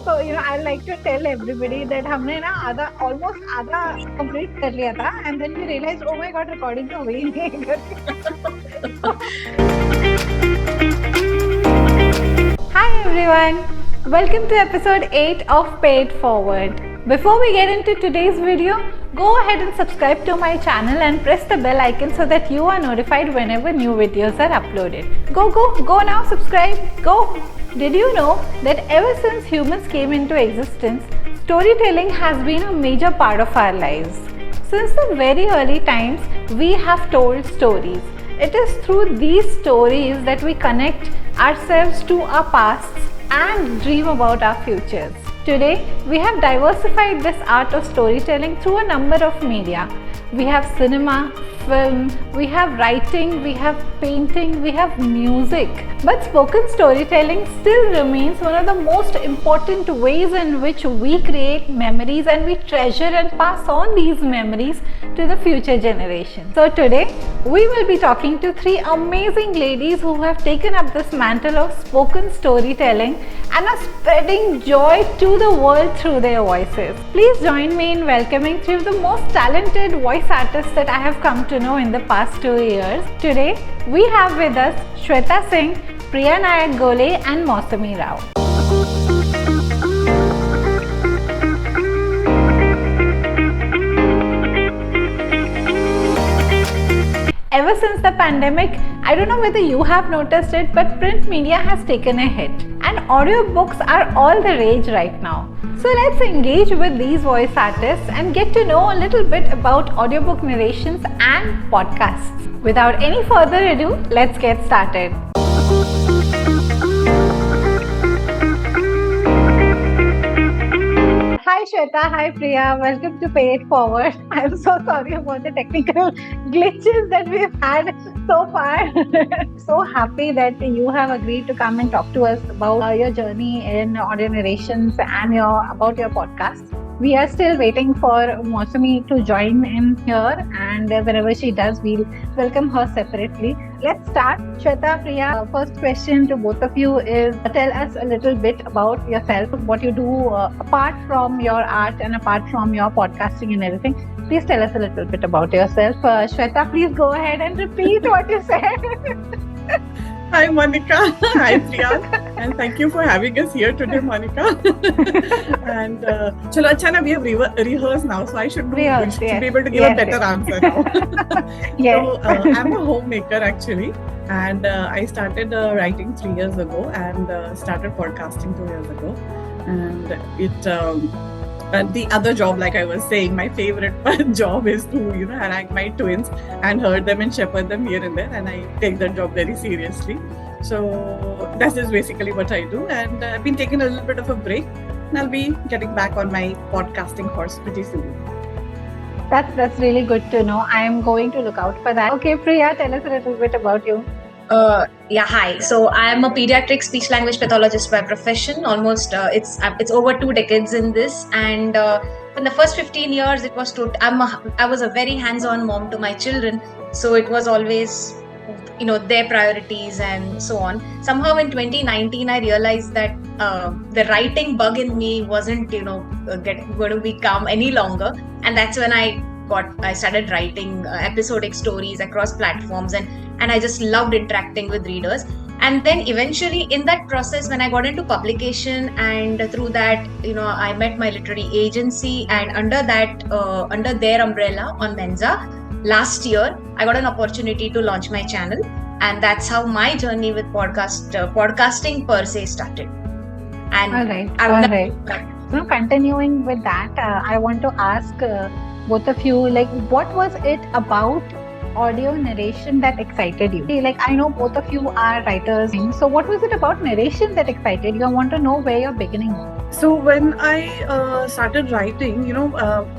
So I like to tell everybody that हमने ना almost आधा complete कर लिया था, and then we realized, oh my god, recording तो हुई नहीं करके. Hi everyone, welcome to episode 8 of Pay It Forward. Before we get into today's video, go ahead and subscribe to my channel and press the bell icon so that you are notified whenever new videos are uploaded. Go now, subscribe, go! Did you know that ever since humans came into existence, storytelling has been a major part of our lives? Since the very early times, we have told stories. It is through these stories that we connect ourselves to our pasts and dream about our futures. Today, we have diversified this art of storytelling through a number of media. We have cinema, film, we have writing, we have painting, we have music. But spoken storytelling still remains one of the most important ways in which we create memories and we treasure and pass on these memories to the future generation. So today, we will be talking to three amazing ladies who have taken up this mantle of spoken storytelling and are spreading joy to the world through their voices. Please join me in welcoming three of the most talented voice artists that I have come to know in the past 2 years. Today, we have with us Shweta Singh, PRIYA NAYAK-GOLE and Mousumi Rao. Ever since the pandemic, I don't know whether you have noticed it, but print media has taken a hit and audiobooks are all the rage right now. So let's engage with these voice artists and get to know a little bit about audiobook narrations and podcasts. Without any further ado, let's get started. Hi Shweta, hi Priya, welcome to Pay It Forward. I'm so sorry about the technical glitches that we've had so far. So happy that you have agreed to come and talk to us about your journey in audio narrations and about your podcast. We are still waiting for Mousumi to join in here, and whenever she does, we'll welcome her separately. Let's start. Shweta, Priya, first question to both of you is, tell us a little bit about yourself, what you do apart from your art and apart from your podcasting and everything. Please tell us a little bit about yourself. Shweta, please go ahead and repeat what you said. Hi Monica, hi Priya, and thank you for having us here today, Monica. And chalo, acha na, we have rehearsed now, so I should be able to give a better answer now. Yes. So I'm a homemaker actually, and I started writing 3 years ago and started podcasting 2 years ago, and the other job, like I was saying, my favorite job is to, hang my twins and herd them and shepherd them here and there. And I take that job very seriously. So that is basically what I do. And I've been taking a little bit of a break. And I'll be getting back on my podcasting horse pretty soon. That's really good to know. I am going to look out for that. Okay, Priya, tell us a little bit about you. Hi. So I am a pediatric speech language pathologist by profession. Almost it's over 2 decades in this, and in the first 15 years, it was I was a very hands-on mom to my children. So it was always, their priorities and so on. Somehow in 2019, I realized that the writing bug in me wasn't, going to be calm any longer, and that's when I started writing episodic stories across platforms, and I just loved interacting with readers. And then eventually in that process, when I got into publication, and through that, I met my literary agency, and under their umbrella on Menza, last year, I got an opportunity to launch my channel. And that's how my journey with podcasting per se started. And all right. So continuing with that, I want to ask both of you, what was it about audio narration that excited you? I know both of you are writers, so what was it about narration that excited you? I want to know where your beginning was. So when I started writing,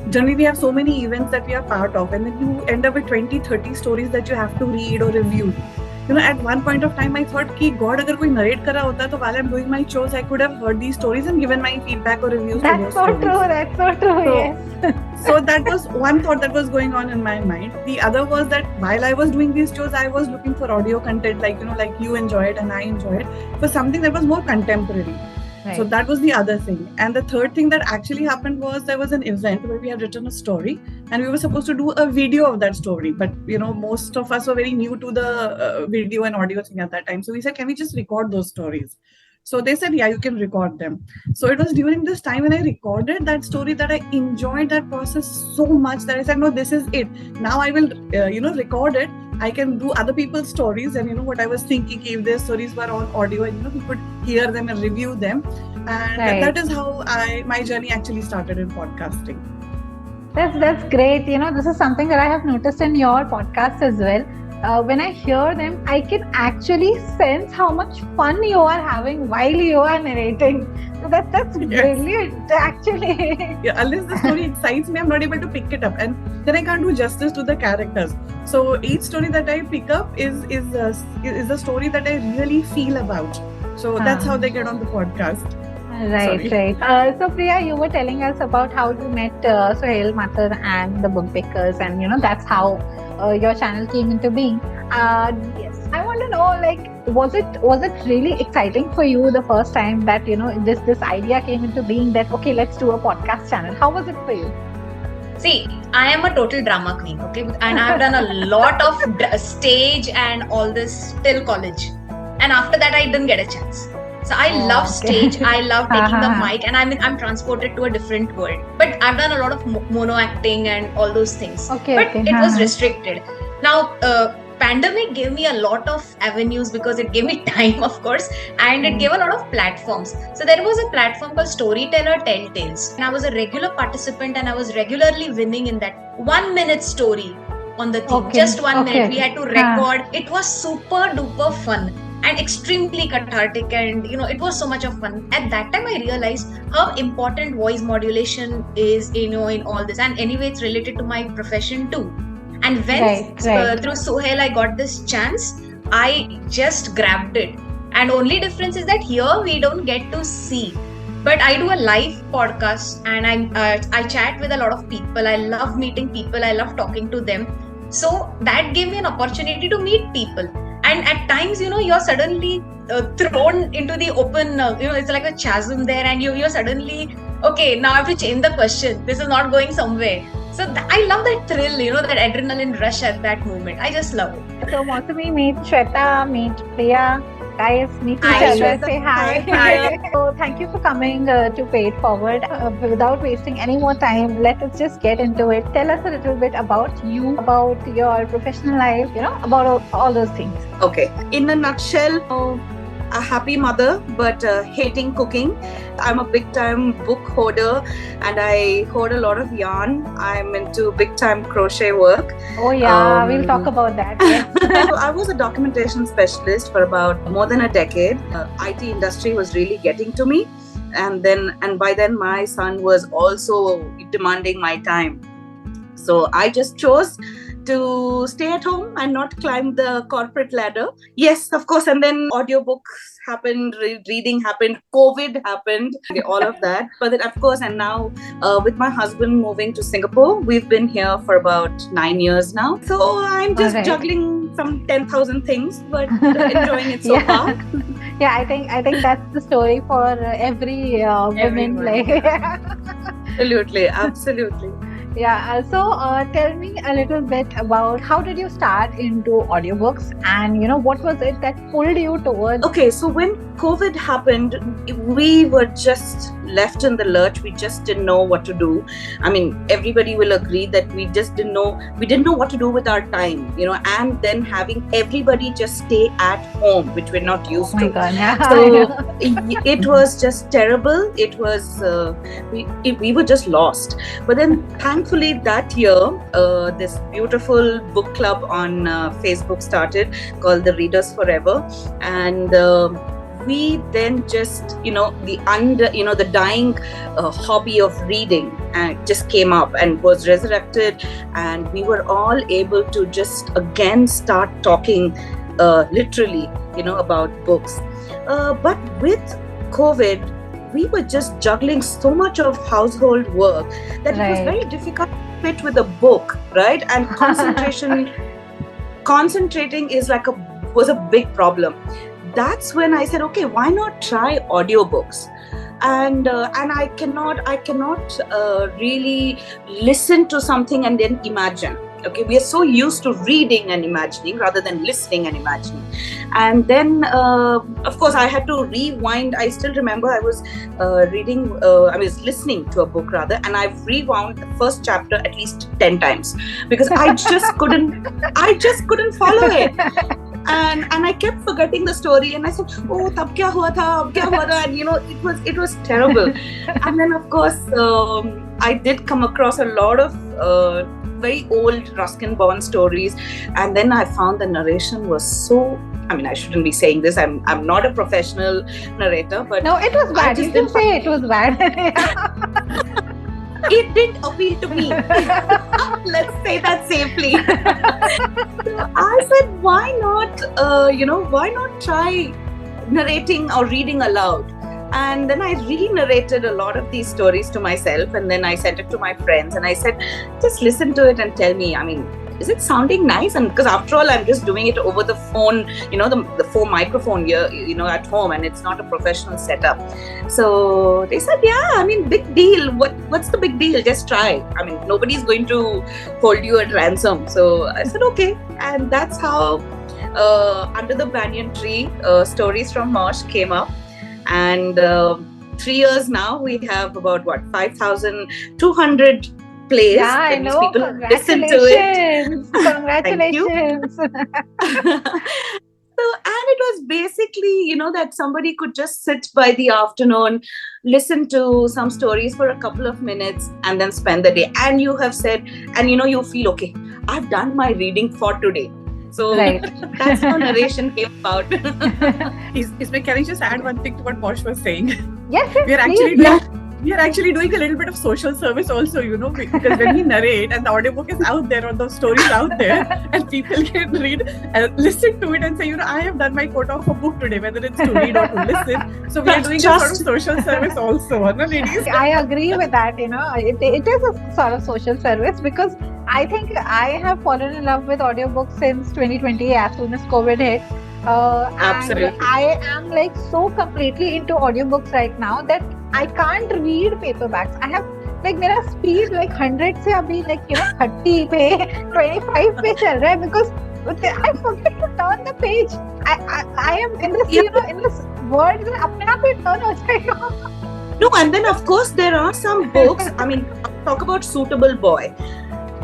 generally we have so many events that we are part of, and then you end up with 20-30 stories that you have to read or review. At one point of time I thought ki God, agar koi narrate kar raha hota, to while I'm doing my shows, I could have heard these stories and given my feedback or reviews. That's so true, yes. So that was one thought that was going on in my mind. The other was that while I was doing these shows, I was looking for audio content, like you enjoy it and I enjoy it, for something that was more contemporary. Right. So that was the other thing. And the third thing that actually happened was there was an event where we had written a story and we were supposed to do a video of that story. But, most of us were very new to the video and audio thing at that time. So we said, can we just record those stories? So they said, yeah, you can record them. So it was during this time when I recorded that story that I enjoyed that process so much that I said, no, this is it. Now I will, record it. I can do other people's stories, and what I was thinking, if their stories were on audio, and we could hear them and review them, and that is how my journey actually started in podcasting. That's great. This is something that I have noticed in your podcast as well. When I hear them, I can actually sense how much fun you are having while you are narrating. So that's brilliant, actually. Yeah, unless the story excites me, I'm not able to pick it up, and then I can't do justice to the characters. So each story that I pick up is a story that I really feel about. So that's how they get on the podcast. Right. So Priya, you were telling us about how you met Sohail Mathur and the Bookpickers, and that's how your channel came into being. Yes, I want to know, was it really exciting for you the first time that this idea came into being that okay, let's do a podcast channel? How was it for you? See, I am a total drama queen, okay, and I've done a lot of stage and all this till college, and after that I didn't get a chance. So I love stage, I love taking the mic, and I'm transported to a different world. But I've done a lot of mono acting and all those things. But it was restricted. Now, pandemic gave me a lot of avenues because it gave me time, of course, and it gave a lot of platforms. So there was a platform called Storyteller Tell Tales. And I was a regular participant and I was regularly winning in that 1 minute story on the theme. Just 1 minute. We had to record. It was super duper fun and extremely cathartic, and it was so much of fun. At that time I realized how important voice modulation is in all this, and anyway it's related to my profession too. And when through Sohail I got this chance, I just grabbed it. And only difference is that here we don't get to see, but I do a live podcast and I chat with a lot of people. I love meeting people, I love talking to them. So that gave me an opportunity to meet people. And at times, you're suddenly thrown into the open, it's like a chasm there, and you're suddenly, okay, now I have to change the question. This is not going somewhere. So I love that thrill, that adrenaline rush at that moment. I just love it. So Mousumi, meet Shweta, meet Priya. Guys, meet each other. Say hi. Hi. So thank you for coming to Pay It Forward. Without wasting any more time, let us just get into it. Tell us a little bit about you, about your professional life, about all those things. Okay. In a nutshell, a happy mother, but hating cooking. I'm a big time book hoarder and I hoard a lot of yarn. I'm into big time crochet work. Oh yeah, we'll talk about that. Yes. I was a documentation specialist for about more than a decade. IT industry was really getting to me, and by then my son was also demanding my time. So I just chose to stay at home and not climb the corporate ladder. Yes, of course. And then audiobooks happened, reading happened, COVID happened, all of that. But then, of course, and now with my husband moving to Singapore, we've been here for about 9 years now. So I'm just juggling some 10,000 things, but enjoying it so far. Yeah, I think that's the story for every woman. Absolutely. Yeah, so tell me a little bit about how did you start into audiobooks, and what was it that pulled you towards? Okay, so when COVID happened, we were just left in the lurch. We just didn't know what to do. I mean, everybody will agree that we didn't know what to do with our time, and then having everybody just stay at home, which we're not used to. God, yeah. So it was just terrible. It was, we were just lost. But then thankfully that year, this beautiful book club on Facebook started called The Readers Forever. And we then just, the dying hobby of reading just came up and was resurrected. And we were all able to just again start talking literally, about books. But with COVID, we were just juggling so much of household work that it was very difficult to fit with a book, right? And concentrating was a big problem. That's when I said, okay, why not try audiobooks? and I cannot really listen to something and then imagine. Okay, we are so used to reading and imagining rather than listening and imagining. And then, of course, I had to rewind. I still remember I was I was listening to a book rather, and I've rewound the first chapter at least 10 times because I just couldn't follow it. And I kept forgetting the story, and I said, "Oh, tab kya hua tha? Ab kya hua tha?" And it was terrible. And then, of course, I did come across a lot of very old Ruskin-born stories, and then I found the narration was so. I mean, I shouldn't be saying this. I'm not a professional narrator, but no, it was bad. You can say it was bad. It didn't appeal to me. Let's say that safely. I said, why not try narrating or reading aloud? And then I re-narrated a lot of these stories to myself, and then I sent it to my friends, and I said, just listen to it and tell me, I mean, is it sounding nice? And because after all, I'm just doing it over the phone, the phone microphone here, at home, and it's not a professional setup. So they said, yeah, I mean, big deal. What's the big deal? Just try. I mean, nobody's going to hold you at ransom. So I said, okay. And that's how Under the Banyan Tree, Stories from Moush came up. And 3 years now, we have about 5,200 plays. Yeah, I know. People listen to it. Congratulations. And it was basically, that somebody could just sit by the afternoon, listen to some stories for a couple of minutes, and then spend the day. And you have said, and you feel, okay, I've done my reading for today. So right. That's how narration came about. Can I just add one thing to what Moush was saying? Yes, We are actually doing a little bit of social service also, because when we narrate and the audiobook is out there or those stories out there, and people can read and listen to it and say, I have done my quota of a book today, whether it's to read or to listen. So we are doing a sort of social service also, no, ladies? I agree with that. It is a sort of social service, because I think I have fallen in love with audiobooks since 2020, as soon as COVID hit. Absolutely. And I am so completely into audiobooks right now that I can't read paperbacks. I have मेरा speed 100 से अभी 30 पे 25 पे चल रहा है, because I forget to turn the page. I am in this in this world that अपने आप ही turn हो जाएगा. No, and then of course there are some books. I mean, talk about Suitable Boy.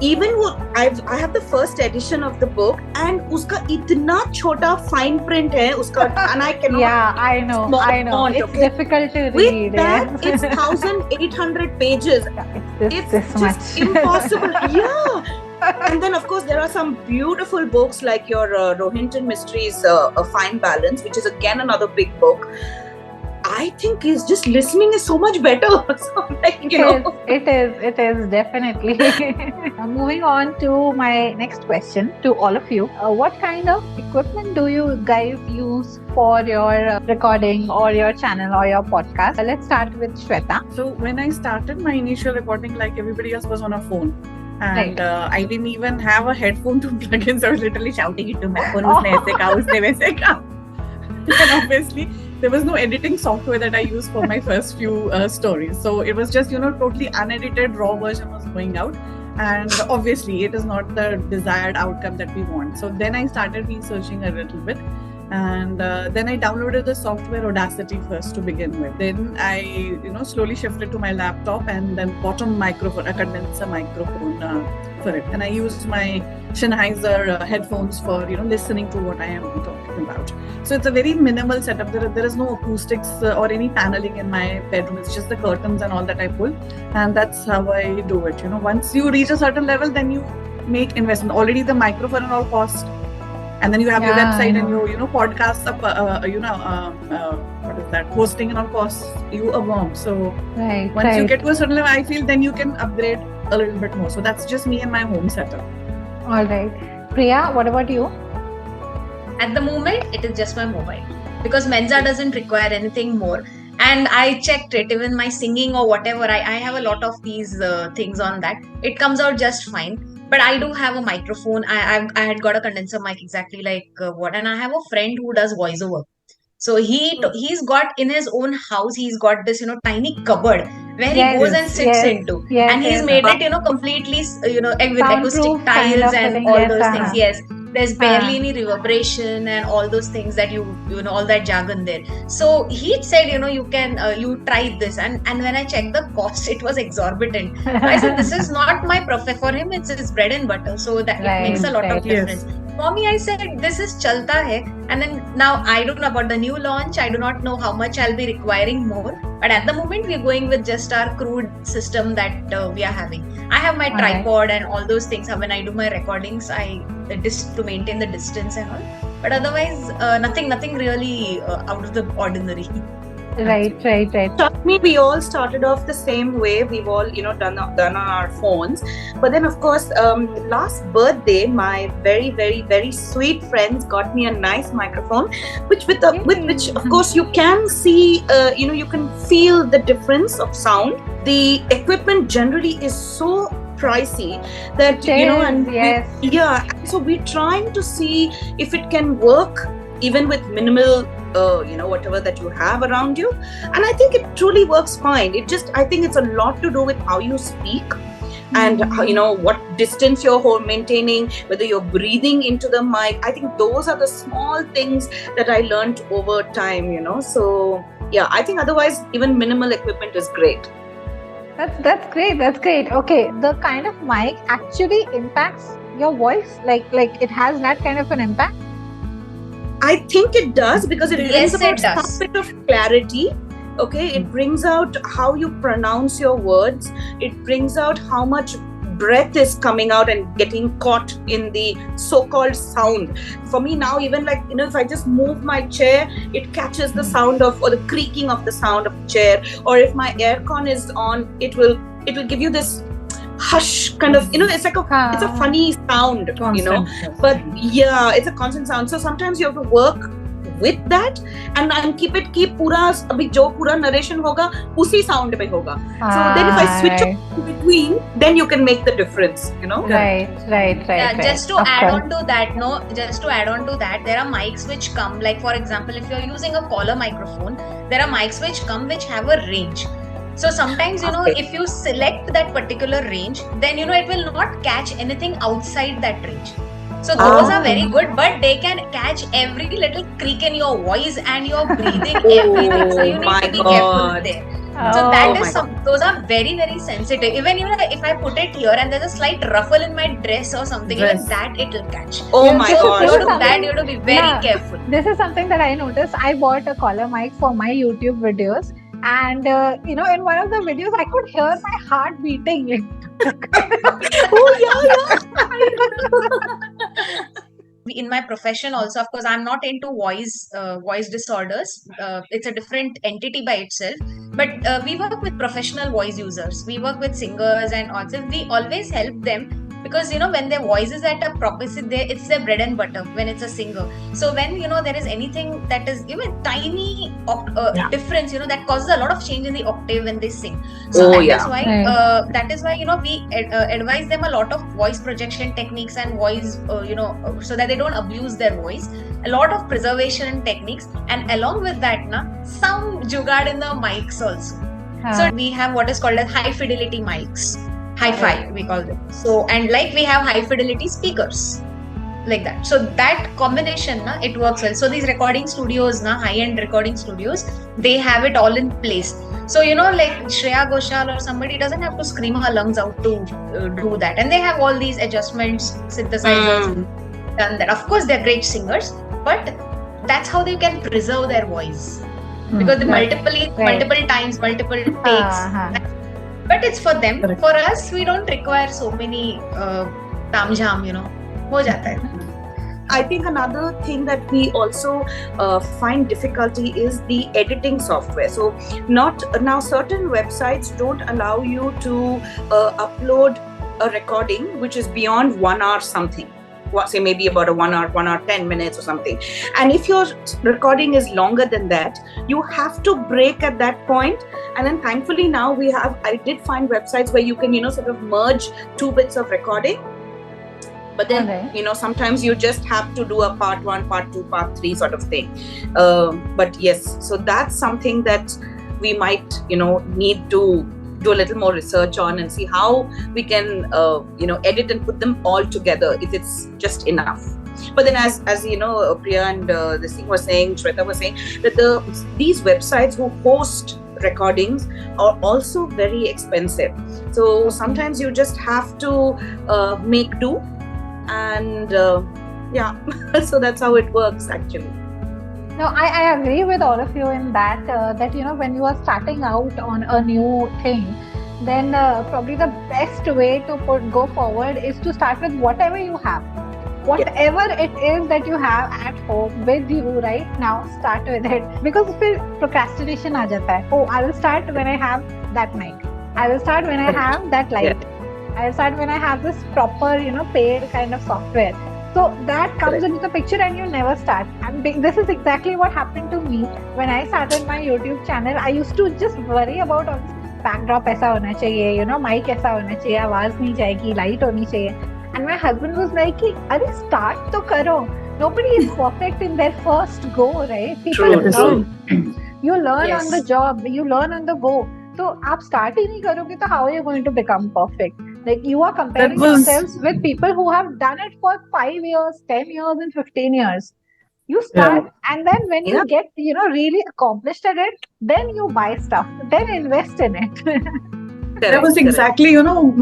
Even I have the first edition of the book, and uska itna chota fine print hai uska, and I cannot. Yeah, I know. Font, it's difficult to read. With that, it's 1,800 pages. It's this just much. Impossible. Yeah. And then, of course, there are some beautiful books like your Rohinton Mysteries, A Fine Balance, which is again another big book. I think is just listening is so much better. So, It is definitely. Moving on to my next question to all of you. What kind of equipment do you guys use for your recording or your channel or your podcast? Let's start with Shweta. So when I started my initial recording, like everybody else was on a phone. And I didn't even have a headphone to plug in, so I was literally shouting it to my phone. Usne aise kaha, usne waise kaha. And obviously, there was no editing software that I used for my first few stories. So it was just, totally unedited, raw version was going out. And obviously, it is not the desired outcome that we want. So then I started researching a little bit. And then I downloaded the software Audacity first to begin with. Then I, slowly shifted to my laptop and then bought a microphone, a condenser microphone for it. And I used my Sennheiser headphones for, listening to what I am talking about. So it's a very minimal setup. There is no acoustics or any paneling in my bedroom. It's just the curtains and all that I pull. And that's how I do it. Once you reach a certain level, then you make investment. Already the microphone and all cost. And then you have your website and your podcasts up, what is that? Hosting and all costs you a worm. So once you get to a certain level, I feel then you can upgrade a little bit more. So that's just me and my home setup. All right. Priya, what about you? At the moment, it is just my mobile, because Mensa doesn't require anything more. And I checked it, even my singing or whatever, I have a lot of these things on that. It comes out just fine. But I do have a microphone. I had got a condenser mic exactly like and I have a friend who does voiceover. So he's got in his own house, he's got this tiny cupboard where he goes and sits into, and he's made it completely with acoustic Soundproof kind tiles of and thing, all yes, those things. Yes, there's barely Uh-huh. any reverberation and all those things that you know all that jargon there. So he said you can you try this, and when I checked the cost, it was exorbitant. I said this is not my profit. For him it's his bread and butter, so that it makes a lot of Right. difference. For me, I said this is chalta hai, and then now I don't know about the new launch. I do not know how much I'll be requiring more, but at the moment we're going with just our crude system that we are having. I have my Alright. tripod and all those things. When I do my recordings, I just to maintain the distance and all. But otherwise, nothing really out of the ordinary. Right. Trust me, we all started off the same way. We've all, done on our phones. But then, of course, last birthday, my very, very, very sweet friends got me a nice microphone, with which, of course, you can see, you can feel the difference of sound. The equipment generally is so pricey that so we're trying to see if it can work even with minimal whatever that you have around you, and I think it truly works fine. I think it's a lot to do with how you speak and how, what distance you're maintaining, whether you're breathing into the mic. I think those are the small things that I learned over time. So yeah, I think otherwise even minimal equipment is great. That's great. Okay, the kind of mic actually impacts your voice, like it has that kind of an impact. I think it does, because it brings Yes, about it does. some bit of clarity. Okay, it brings out how you pronounce your words. It brings out how much breath is coming out and getting caught in the so-called sound. For me now, even if I just move my chair, it catches the sound of, or the creaking of the sound of the chair. Or if my aircon is on, it will give you this hush kind of, it's like it's a funny sound, but yeah, it's a constant sound. So sometimes you have to work with that and keep pura abhi jo pura narration hoga usi sound mein hoga. So then if I switch in between, then you can make the difference, Right. Just to add on to that, there are mics which come, like for example, if you're using a collar microphone, there are mics which have a range. So sometimes, if you select that particular range, then, it will not catch anything outside that range. So those are very good, but they can catch every little creak in your voice and your breathing, everything. So you need to be careful there. So those are very, very sensitive. Even if I put it here and there's a slight ruffle in my dress or something, even that it will catch. Oh my God. So that you have to be very careful. This is something that I noticed. I bought a collar mic for my YouTube videos. And in one of the videos, I could hear my heart beating. In my profession also, of course, I'm not into voice disorders. It's a different entity by itself. But we work with professional voice users. We work with singers and also we always help them. Because when their voice is at a proper, it's their bread and butter when it's a singer. So when there is anything that is even tiny difference, that causes a lot of change in the octave when they sing. So that is why we advise them a lot of voice projection techniques and voice so that they don't abuse their voice. A lot of preservation techniques, and along with that, some jugaad in the mics also. So we have what is called as high fidelity mics. Hi-fi, we call them. So, and we have high fidelity speakers, like that. So that combination, it works well. So these recording studios, high-end recording studios, they have it all in place. So, like Shreya Ghoshal or somebody doesn't have to scream her lungs out to do that. And they have all these adjustments, synthesizers, done that. Of course, they're great singers, but that's how they can preserve their voice. Because the multiple times, multiple takes. But it's for them. Correct. For us, we don't require so many tamjam, ho jata hai. I think another thing that we also find difficulty is the editing software. So now certain websites don't allow you to upload a recording which is beyond 1 hour something. Say maybe about 1 hour 10 minutes or something. And if your recording is longer than that, you have to break at that point. And then thankfully now I did find websites where you can, sort of merge 2 bits of recording. But then, Okay. sometimes you just have to do a part 1, part 2, part 3 sort of thing. But yes, so that's something that we might, need to do a little more research on and see how we can, edit and put them all together if it's just enough. But then, as Priya and this thing was saying, Shweta was saying that these websites who host recordings are also very expensive. So sometimes you just have to make do, and so that's how it works actually. No, I agree with all of you in that, that when you are starting out on a new thing, then probably the best way to go forward is to start with whatever you have. Whatever it is that you have at home with you right now, start with it. Because फिर procrastination आ जाता है. Oh, I will start when I have that mic. I will start when I have that light. I will start when I have this proper, paid kind of software. So that comes into the picture and you never start. And this is exactly what happened to me when I started my YouTube channel. I used to just worry about all this backdrop ऐसा होना चाहिए, mic ऐसा होना चाहिए, आवाज नहीं जाएगी, light होनी चाहिए. And my husband was like, "Arey, start to karo. Nobody is perfect in their first go, right? People learn. You learn on the job. You learn on the go. So, आप start ही नहीं करोगे, तो how are you going to become perfect? Like you are comparing yourselves with people who have done it for 5 years, 10 years, and 15 years. You start, and then when you get, really accomplished at it, then you buy stuff, then invest in it." That was exactly,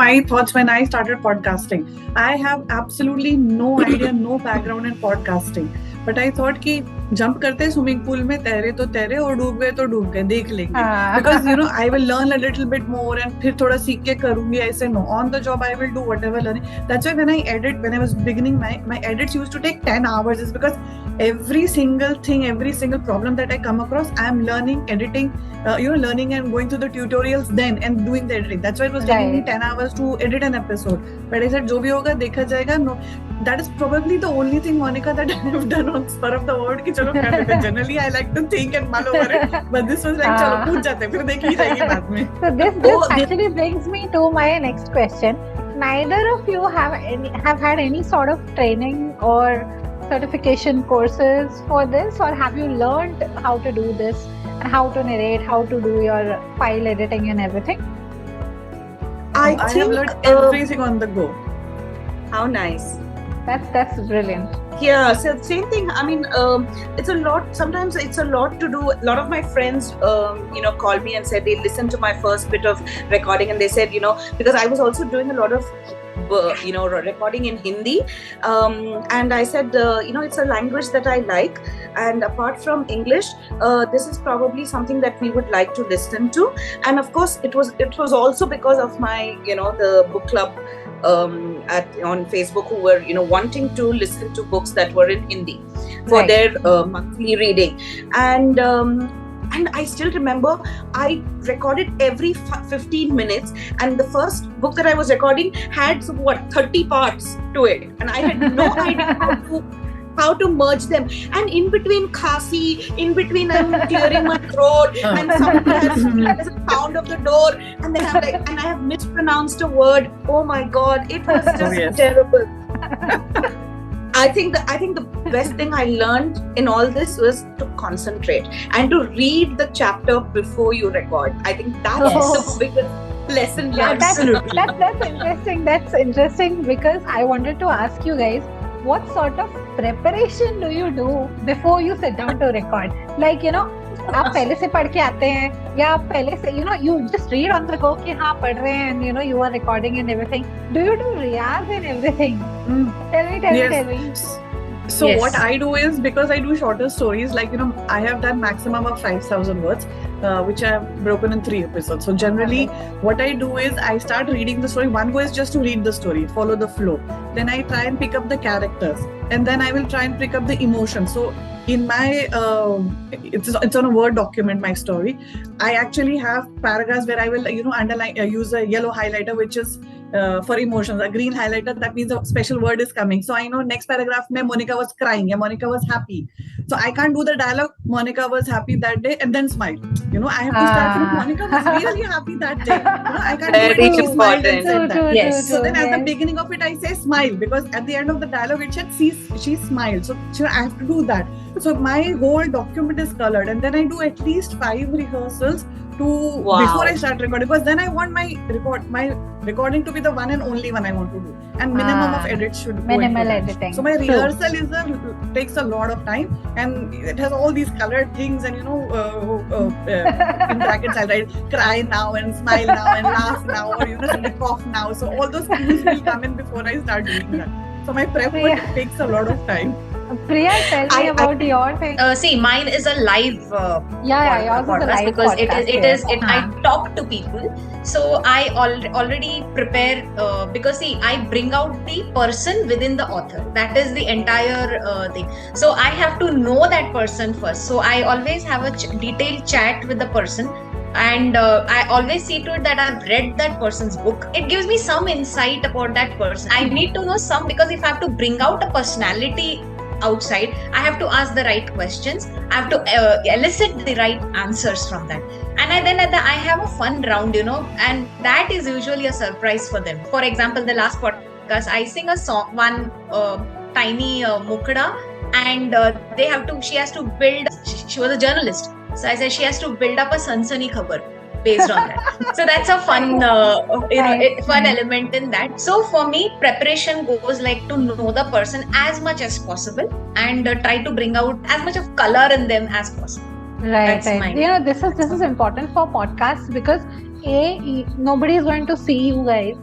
my thoughts when I started podcasting. I have absolutely no idea, no background in podcasting. But I thought कि jump करते swimming pool में तैरे तो तैरे और डूब गए तो डूब गए, देख लेंगे. Because I will learn a little bit more and फिर थोड़ा सीख के करूँगी ऐसे. No, on the job I will do whatever learning. That's why when I was beginning, my edits used to take 10 hours. Is because every single thing, every single problem that I come across, I am learning, editing, learning and going through the tutorials then and doing the editing. That's why it was taking me 10 hours to edit an episode. But I said, जो भी होगा देखा जाएगा. No, that is probably the only thing, Monica, that I have done on spur of the word कि चलो कर लेते. Generally, I like to think and mull over it. But this was like चलो पूछ जाते फिर देखी जाएगी बाद में. So this actually brings me to my next question. Neither of you have had any sort of training or certification courses for this, or have you learned how to do this and how to narrate, how to do your file editing and everything? I have learned everything on the go. How nice. That's brilliant. Yeah, so same thing. I mean, it's a lot. Sometimes it's a lot to do. A lot of my friends, call me and said they listened to my first bit of recording, and they said, because I was also doing a lot of, recording in Hindi, and I said, it's a language that I like, and apart from English, this is probably something that we would like to listen to. And of course, it was also because of my, the book club. On Facebook, who were wanting to listen to books that were in Hindi for their monthly reading, and I still remember I recorded every 15 minutes, and the first book that I was recording had 30 parts to it, and I had no idea how to merge them, and in between khasi, in between I'm clearing my throat, and somebody has a sound of the door, and then I have mispronounced a word. Oh my God, it was just terrible. I think the best thing I learned in all this was to concentrate and to read the chapter before you record. I think that's the biggest lesson learned. That's interesting. That's interesting because I wanted to ask you guys, what sort of preparation do you do before you sit down to record? Like, आप पहले से पढ़ के आते हैं या आप पहले से you just read on the go कि हाँ पढ़ रहे हैं and you are recording and everything. Do you do riyaz and everything? Tell me. So what I do is, because I do shorter stories, like I have done maximum of 5,000 words, which I have broken in 3 episodes. So generally what I do is I start reading the story. One go is just to read the story, follow the flow. Then I try and pick up the characters, and then I will try and pick up the emotion. So in my it's on a Word document, my story. I actually have paragraphs where I will underline, use a yellow highlighter, which is for emotions. A green highlighter, that means a special word is coming. So I know next paragraph, Monica was crying, Monica was happy. So I can't do the dialogue, Monica was happy that day, and then smile. I have to start with Monica was really happy that day. I can't do it. Very She smiled and important. said that. Yes. So then at the beginning of it, I say smile, because at the end of the dialogue, it said she smiled. So I have to do that. So my whole document is colored, and then I do at least 5 rehearsals before I start recording, because then I want my recording to be the one and only one I want to do, and minimum of edits should go Minimal into that. editing. So my rehearsal takes a lot of time, and it has all these colored things, and in brackets I write cry now and smile now and laugh now, or cough now. So all those things will come in before I start doing that. So my prep work takes a lot of time. Priya, tell me about your thing. See, mine is a live yours is a live because podcast, I talk to people. So I already prepare because see, I bring out the person within the author. That is the entire thing. So I have to know that person first. So I always have a detailed chat with the person. And I always see to it that I've read that person's book. It gives me some insight about that person. I need to know some, because if I have to bring out a personality outside, I have to ask the right questions. I have to elicit the right answers from that. And I have a fun round, and that is usually a surprise for them. For example, the last podcast, I sing a song, one tiny mukda, and she has to build, she was a journalist. So I said she has to build up a sansani khabar based on that. So that's a fun, fun element in that. So for me, preparation goes like to know the person as much as possible and try to bring out as much of color in them as possible. Right. Mine. This is important for podcasts because nobody is going to see you guys.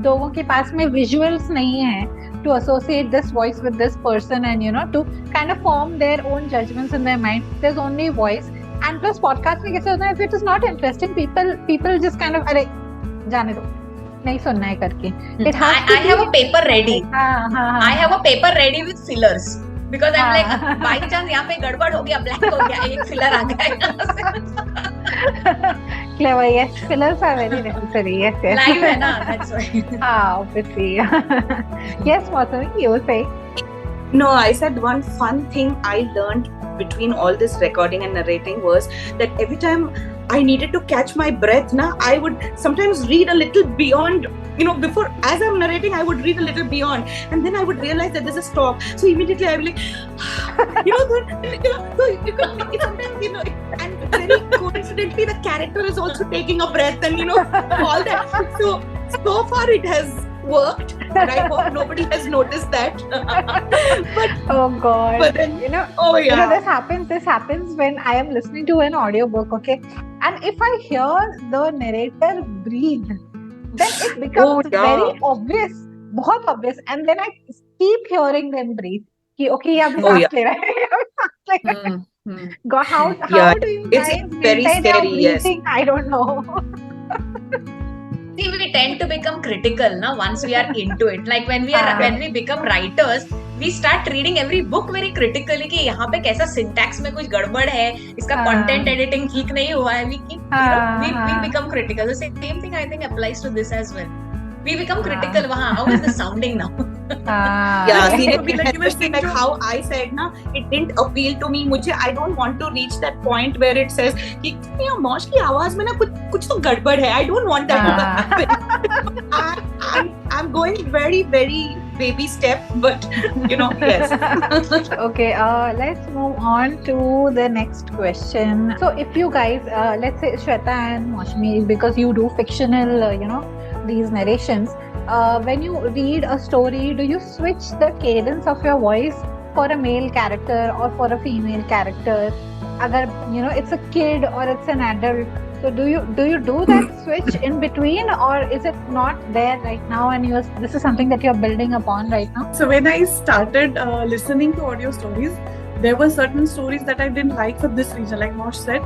लोगों के पास में visuals नहीं है to associate this voice with this person and to kind of form their own judgments in their mind. There's only voice. And plus podcast में कैसे होता है, if it is not interesting, people just kind of अरे जाने दो, नहीं सुनना है करके. I have a paper ready. I have a paper ready with fillers because I'm like by chance यहाँ पे गड़बड़ हो गया, black हो गया, एक filler आ गया. Clever, yes. Fillers are very necessary. Yes. Live है ना, that's why. Obviously. Yes, Mousumi, you were saying. No, I said one fun thing I learned between all this recording and narrating was that every time I needed to catch my breath, I would sometimes read a little beyond, before, as I'm narrating, I would read a little beyond, and then I would realize that there's a stop. So immediately I would like, sometimes, and very coincidentally, the character is also taking a breath and, all that. So far it has worked, but I hope nobody has noticed that. But oh God, but then, this happens when I am listening to an audiobook, okay, and if I hear the narrator breathe, then it becomes very obvious, बहुत obvious, and then I keep hearing them breathe. Okay, God, how do you guys it's very scary, yes. I don't know. See, we tend to become critical once we are into it. Like when we become writers, we start reading every book very critically कि यहाँ पे कैसा syntax में कुछ गड़बड़ है, इसका content editing ठीक नहीं हुआ है. We become critical. The same thing I think applies to this as well. We become critical. How is this sounding now? Like how I said, it didn't appeal to me. I don't want to reach that point where it says कि Moush की आवाज में कुछ तो गड़बड़ है. I don't want that to happen. I'm going very, very baby step, but yes. Okay, let's move on to the next question. So if you guys, let's say Shweta and Mousumi, because you do fictional, these narrations, when you read a story, do you switch the cadence of your voice for a male character or for a female character? Agar it's a kid or it's an adult, so do you do that switch in between, or is it not there right now and this is something that you're building upon right now? So when I started listening to audio stories, there were certain stories that I didn't like for this reason. Like Moush said,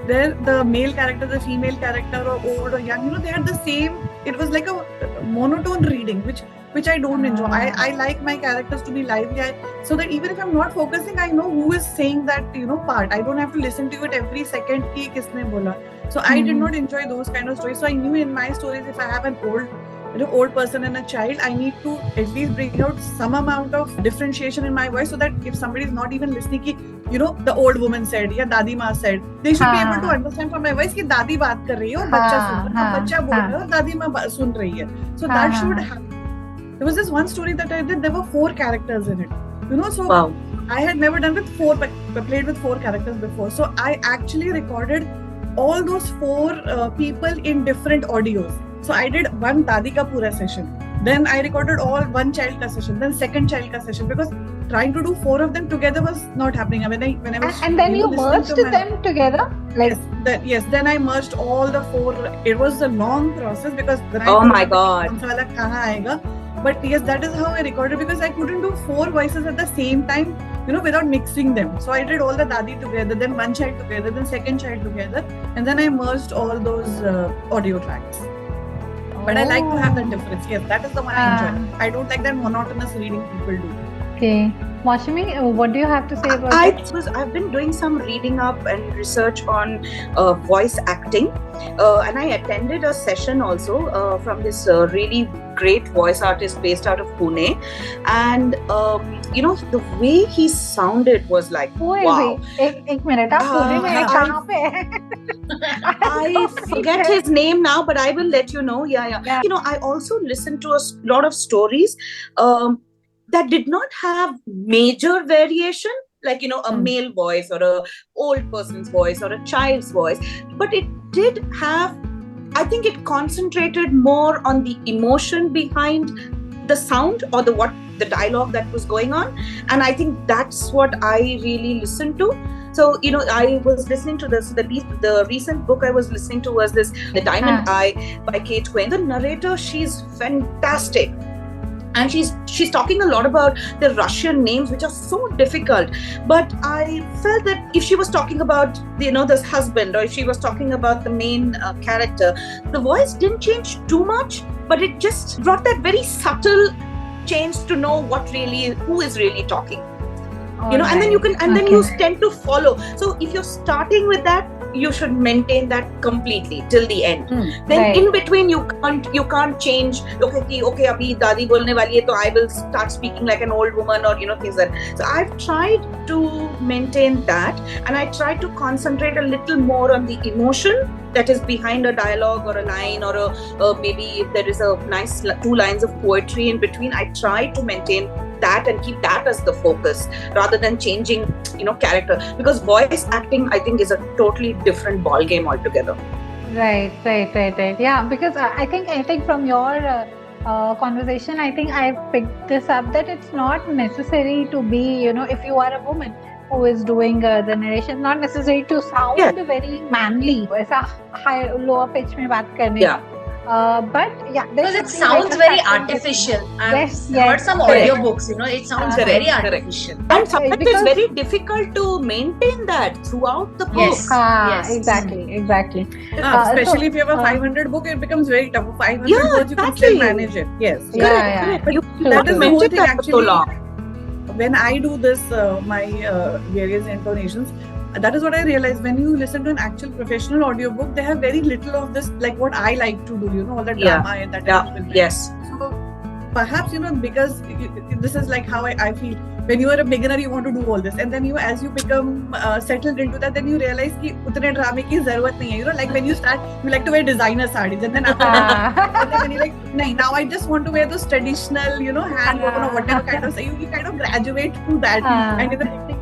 the male character, the female character, or old or young, they had the same. It was like a monotone reading, which I don't enjoy. I like my characters to be lively, so that even if I'm not focusing, I know who is saying that part. I don't have to listen to it every second. Ki kisne bola. So I did not enjoy those kind of stories. So I knew in my stories, if I have an old old person and a child, I need to at least bring out some amount of differentiation in my voice, so that if somebody is not even listening ki, the old woman said या दादी माँ said, they should be able to understand from my voice कि दादी बात कर रही है और बच्चा सुन रहा है, बच्चा बोल रहा है और दादी माँ सुन रही है. So that should happen. There was this one story that I did. There were 4 characters in it. So wow. I had never done with 4, but played with 4 characters before. So I actually recorded all those 4 people in different audios. So I did one Dadi ka pura session. Then I recorded all one child ka session. Then second child ka session, because trying to do 4 of them together was not happening. When I was and then you merged them together. Like yes. Then I merged all the 4. It was a long process because then oh my god. Kahan aayega. But yes, that is how I recorded, because I couldn't do 4 voices at the same time, without mixing them. So I did all the Dadi together, then one child together, then second child together, and then I merged all those audio tracks. But I like to have that difference. Yes, that is the one I enjoy. I don't like that monotonous reading people do. Okay. Mousumi, what do you have to say about it? I've been doing some reading up and research on voice acting, and I attended a session also from this really great voice artist based out of Pune, and the way he sounded was like wow. एक minute, आप Pune में कहाँ पे हैं? I forget his name now, but I will let you know. Yeah. I also listened to a lot of stories that did not have major variation, like a male voice or a old person's voice or a child's voice, but it did have, I think it concentrated more on the emotion behind the sound or the dialogue that was going on, and I think that's what I really listened to. So I was listening to this. The recent book I was listening to was this, The Diamond Eye by Kate Quinn. The narrator, she's fantastic. And she's talking a lot about the Russian names, which are so difficult. But I felt that if she was talking about this husband, or if she was talking about the main character, the voice didn't change too much, but it just brought that very subtle change to know who is really talking. And then you can, and then you tend to follow. So if you're starting with that, you should maintain that completely till the end. Then in between you can't change. Okay, abhi dadi bolne wali hai, so I will start speaking like an old woman, or things like that. So I've tried to maintain that, and I try to concentrate a little more on the emotion that is behind a dialogue or a line, or maybe if there is a nice 2 lines of poetry in between. I try to maintain that and keep that as the focus rather than changing character, because voice acting, I think, is a totally different ball game altogether. Right. Yeah, because I think from your conversation, I think I picked this up, that it's not necessary to be, if you are a woman who is doing the narration, not necessary to sound very manly, ऐसा high lower pitch में बात करने. But because it sounds very artificial. I've heard some audiobooks, it sounds very artificial. And sometimes it's very difficult to maintain that throughout the book. Yes. Exactly. Especially if you have a 500 book, it becomes very tough. 500 words, you can still manage it. Yes. Correct. But that is the whole thing actually. When I do this, my various intonations, that is what I realized. When you listen to an actual professional audiobook, they have very little of this, like what I like to do, all that drama and that. Yes. So perhaps, because this is like how I feel. When you are a beginner, you want to do all this, and then as you become settled into that, then you realize कि उतने drama की ज़रूरत नहीं है. Like when you start, you like to wear designer sarees, and then after that, and then when you're like, nahin, now I just want to wear those traditional, hand woven or whatever kind of. So you kind of graduate to that, and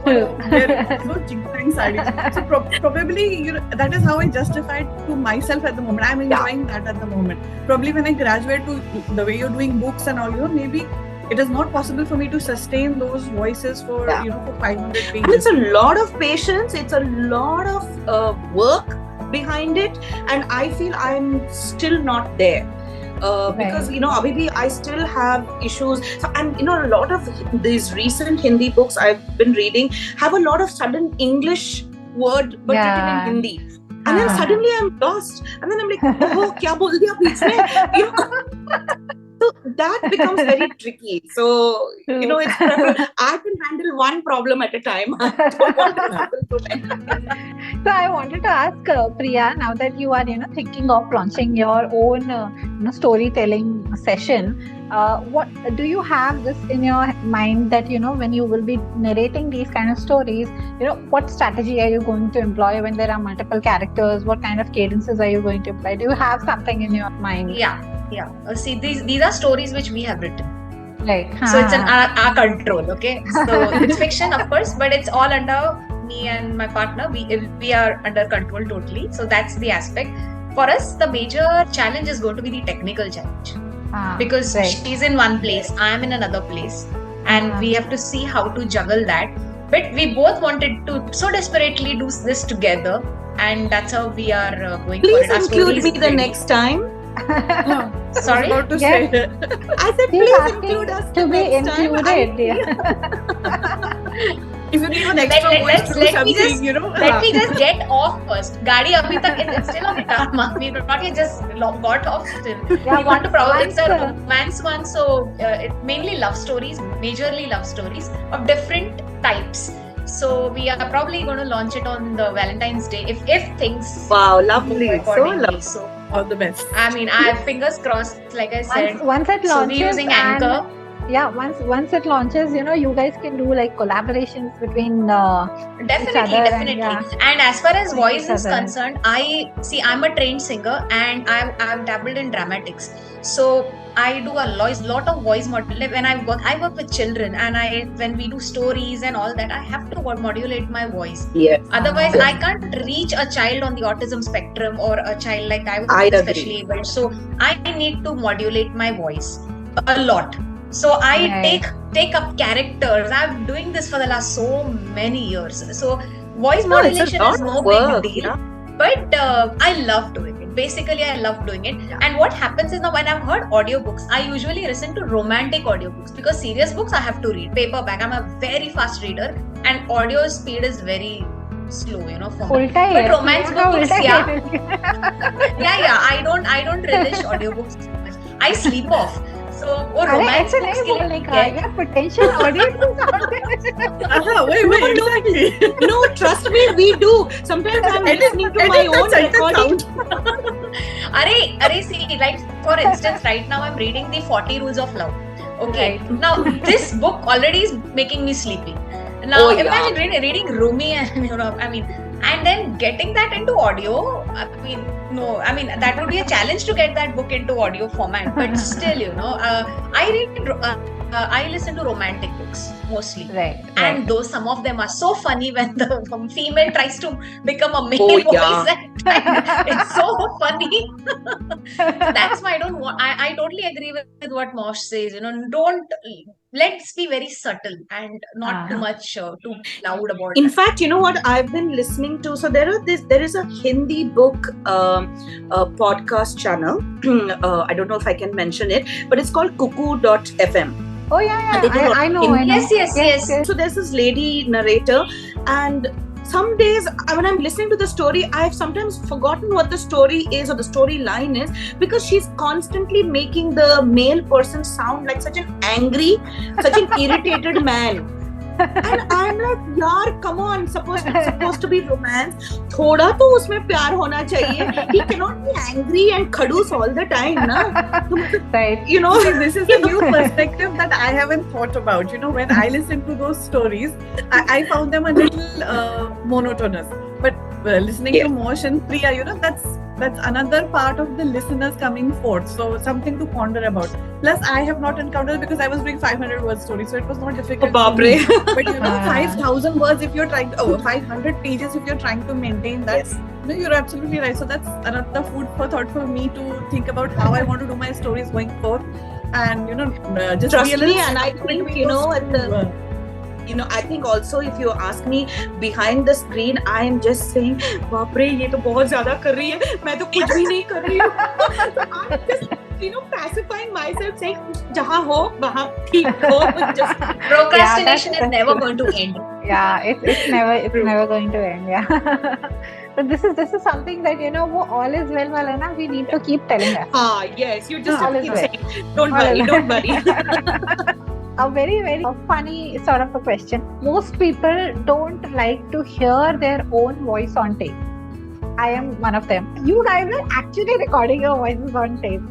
wear ching sarees. So probably that is how I justify it to myself at the moment. I'm enjoying that at the moment. Probably when I graduate to the way you're doing books and all, maybe it is not possible for me to sustain those voices for for 500 pages. And it's a lot of patience. It's a lot of work behind it, and I feel I'm still not there. Because abhi bhi I still have issues. So, and a lot of these recent Hindi books I've been reading have a lot of sudden English word but written in Hindi. And then suddenly I'm lost. And then I'm like, oh, kya bol diya beech mein? So that becomes very tricky. So, True. it's I can handle one problem at a time. I don't want to handle too many. So I wanted to ask Priya, now that you are thinking of launching your own storytelling session, what do you have this in your mind that when you will be narrating these kind of stories, what strategy are you going to employ when there are multiple characters? What kind of cadences are you going to employ? Do you have something in your mind? Yeah. See, these are stories which we have written. Right. So it's in our control. Okay. So it's fiction, of course, but it's all under me and my partner. We are under control totally. So that's the aspect. For us, the major challenge is going to be the technical challenge. Because she's in one place, I am in another place, and we have to see how to juggle that. But we both wanted to so desperately do this together, and that's how we are going Please for it. include me the next time. Sorry? I was about to Yes. say. I said, She's please asking include us to the be next time. included. Yeah. If you need an extra voice to do let me something, just let me just get off first. Gaadi abhi tak it's still on the tarmac. We've not yet just got off still. Yeah, We want to probably it's a once, romance one, so it mainly love stories, majorly love stories of different types. So we are probably going to launch it on the Valentine's Day if things Wow, move lovely. So accordingly. lovely. So all the best. I mean, I have fingers crossed, like I said. Once it So launches, we're using and Anchor. once it launches, you guys can do like collaborations between Definitely. And as far as voice each is other. concerned, I'm a trained singer and I've dabbled in dramatics. So I do a lot of voice modulation. When I work with children, and when we do stories and all that, I have to modulate my voice. Yes. Otherwise, I can't reach a child on the autism spectrum or a child like I was I agree. especially able. So I need to modulate my voice a lot. So I take up characters. I'm doing this for the last so many years. So voice modulation is no big deal. Yeah. But I love doing it. Basically, I love doing it. And what happens is now when I've heard audiobooks, I usually listen to romantic audiobooks because serious books I have to read. Paperback, I'm a very fast reader and audio speed is very slow, for me. But romance books, yeah. I don't relish audiobooks so much. I sleep off. So, romance books ke liye potential audience Wait, exactly. No, trust me, we do. Sometimes I'm listening to my own recording. See, like for instance, right now I'm reading the 40 Rules of Love. Okay. Now this book already is making me sleepy. Now imagine reading Rumi and and then getting that into audio. That would be a challenge to get that book into audio format. But still, I listen to romantic books mostly. Right. And though some of them are so funny when the female tries to become a male voice, it's so funny. That's why I totally agree with what Moush says. Let's be very subtle and not too much too loud about it. In fact, you know what I've been listening to? So there is a Hindi book podcast channel. I don't know if I can mention it, but it's called Cuckoo.fm. Oh yeah. I know. Yes. So there's this lady narrator, and some days when I'm listening to the story, I've sometimes forgotten what the story is or the storyline is because she's constantly making the male person sound like such an angry, such an irritated man. And I'm like, yaar, come on, it's supposed to be romance. Thoda to usme pyar hona chahiye. He cannot be angry and khadus all the time, na? Right. This is a new perspective that I haven't thought about. When I listen to those stories, I found them a little monotonous. But listening to Moush and Priya, that's another part of the listeners coming forth. So something to ponder about. Plus, I have not encountered because I was doing 500 word stories, so it was not difficult. Oh, baapre. But 5,000 words if you're trying to, 500 pages if you're trying to maintain that. Yes. No, you're absolutely right. So that's another food for thought for me to think about how I want to do my stories going forth, and just trust be a little me. And I think I think also if you ask me behind the screen, I am just saying, "Baap re, ye to bahut zyada kar rahi hai. Main to kuch bhi nahi kar rahi hu." So I'm just pacifying myself, saying, "Jahan ho, wahan theek ho." Just procrastination is never going to end. Yeah, it's never going to end. Yeah. So this is something that वो all is well वाला ना we need to keep telling us. Yes, you just All have to is keep well. saying, don't All worry, is don't well. worry. A very, very funny sort of a question. Most people don't like to hear their own voice on tape. I am one of them. You guys are actually recording your voices on tape.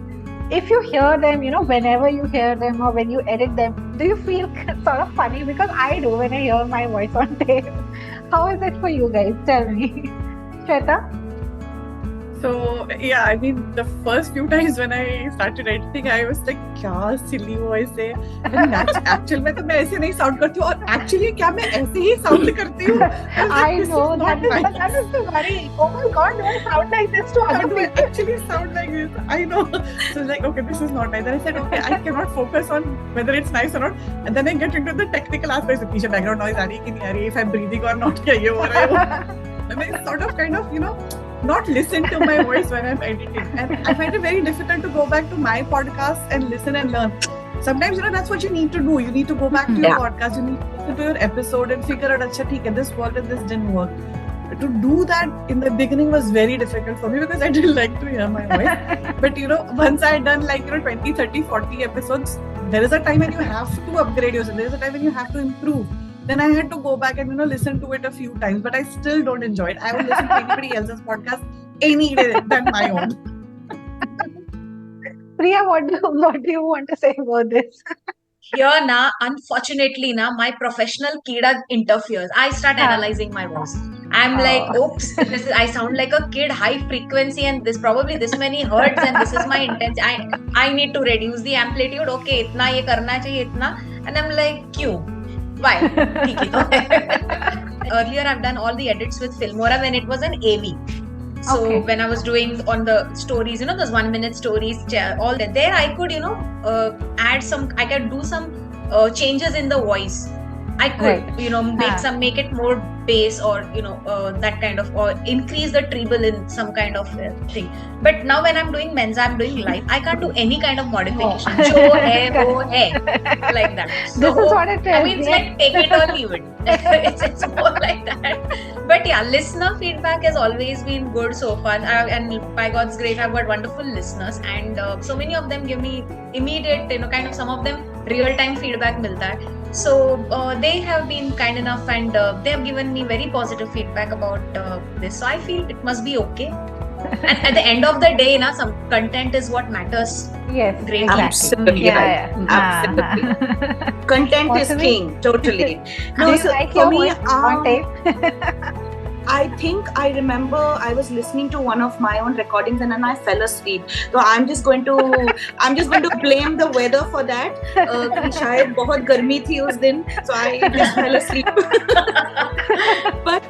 If you hear them, whenever you hear them or when you edit them, do you feel sort of funny? Because I do when I hear my voice on tape. How is it for you guys? Tell me. Shweta? So yeah, I mean, the first few times when I started editing, I was like, क्या silly voice है. And actual में तो मैं ऐसे नहीं sound करती हूँ और actually क्या मैं ऐसे ही sound करती हूँ. I know that is the worry. Oh my God, do I sound like this to How other do I people? actually sound like this? I know. So like, okay, this is not nice. Then I said, okay, I cannot focus on whether it's nice or not. And then I get into the technical aspects. पीछे background noise आ रही है कि नहीं आ रही है? If I'm breathing or not? क्या ये हो रहा है वो? And I sort of kind of not listen to my voice when I'm editing. And I find it very difficult to go back to my podcast and listen and learn. Sometimes, that's what you need to do. You need to go back to your podcast. You need to listen to your episode and figure out, acha, theek hai, this worked and this didn't work. To do that in the beginning was very difficult for me because I didn't like to hear my voice. But, once I had done 20, 30, 40 episodes, there is a time when you have to upgrade yourself. There is a time when you have to improve. Then I had to go back and listen to it a few times, but I still don't enjoy it. I would listen to anybody else's podcast any day than my own. Priya, what do you want to say about this? Here unfortunately my professional kida interferes. I start analyzing my voice. I'm like, oops, I sound like a kid, high frequency, and this many hertz, and this is my intensity. I need to reduce the amplitude. Okay, itna ye karna chahiye, itna. And I'm like, kyun? Why? Earlier I've done all the edits with Filmora when it was an AV. So when I was doing on the stories, those 1 minute stories, all that, there I could, I could do some changes in the voice. I could, make it more bass or, that kind of, or increase the treble in some kind of thing. But now when I'm doing men's, I'm doing live, I can't do any kind of modification. Jo hai, wo hai. Like that. So, this is what it is. I mean, it's like take it or leave it. it's more like that. But yeah, listener feedback has always been good so far. And by God's grace, I've got wonderful listeners. And so many of them give me immediate, kind of some of them real-time feedback milta hai. So they have been kind enough and they have given me very positive feedback about this. So I feel it must be okay. And at the end of the day, some content is what matters. Yes, great. Absolutely, yeah. Absolutely. Content is king, totally. No, so like for me, on tape. I think I remember I was listening to one of my own recordings and then I fell asleep. So I'm just going to blame the weather for that. शायद बहुत गर्मी थी उस दिन, so I just fell asleep. But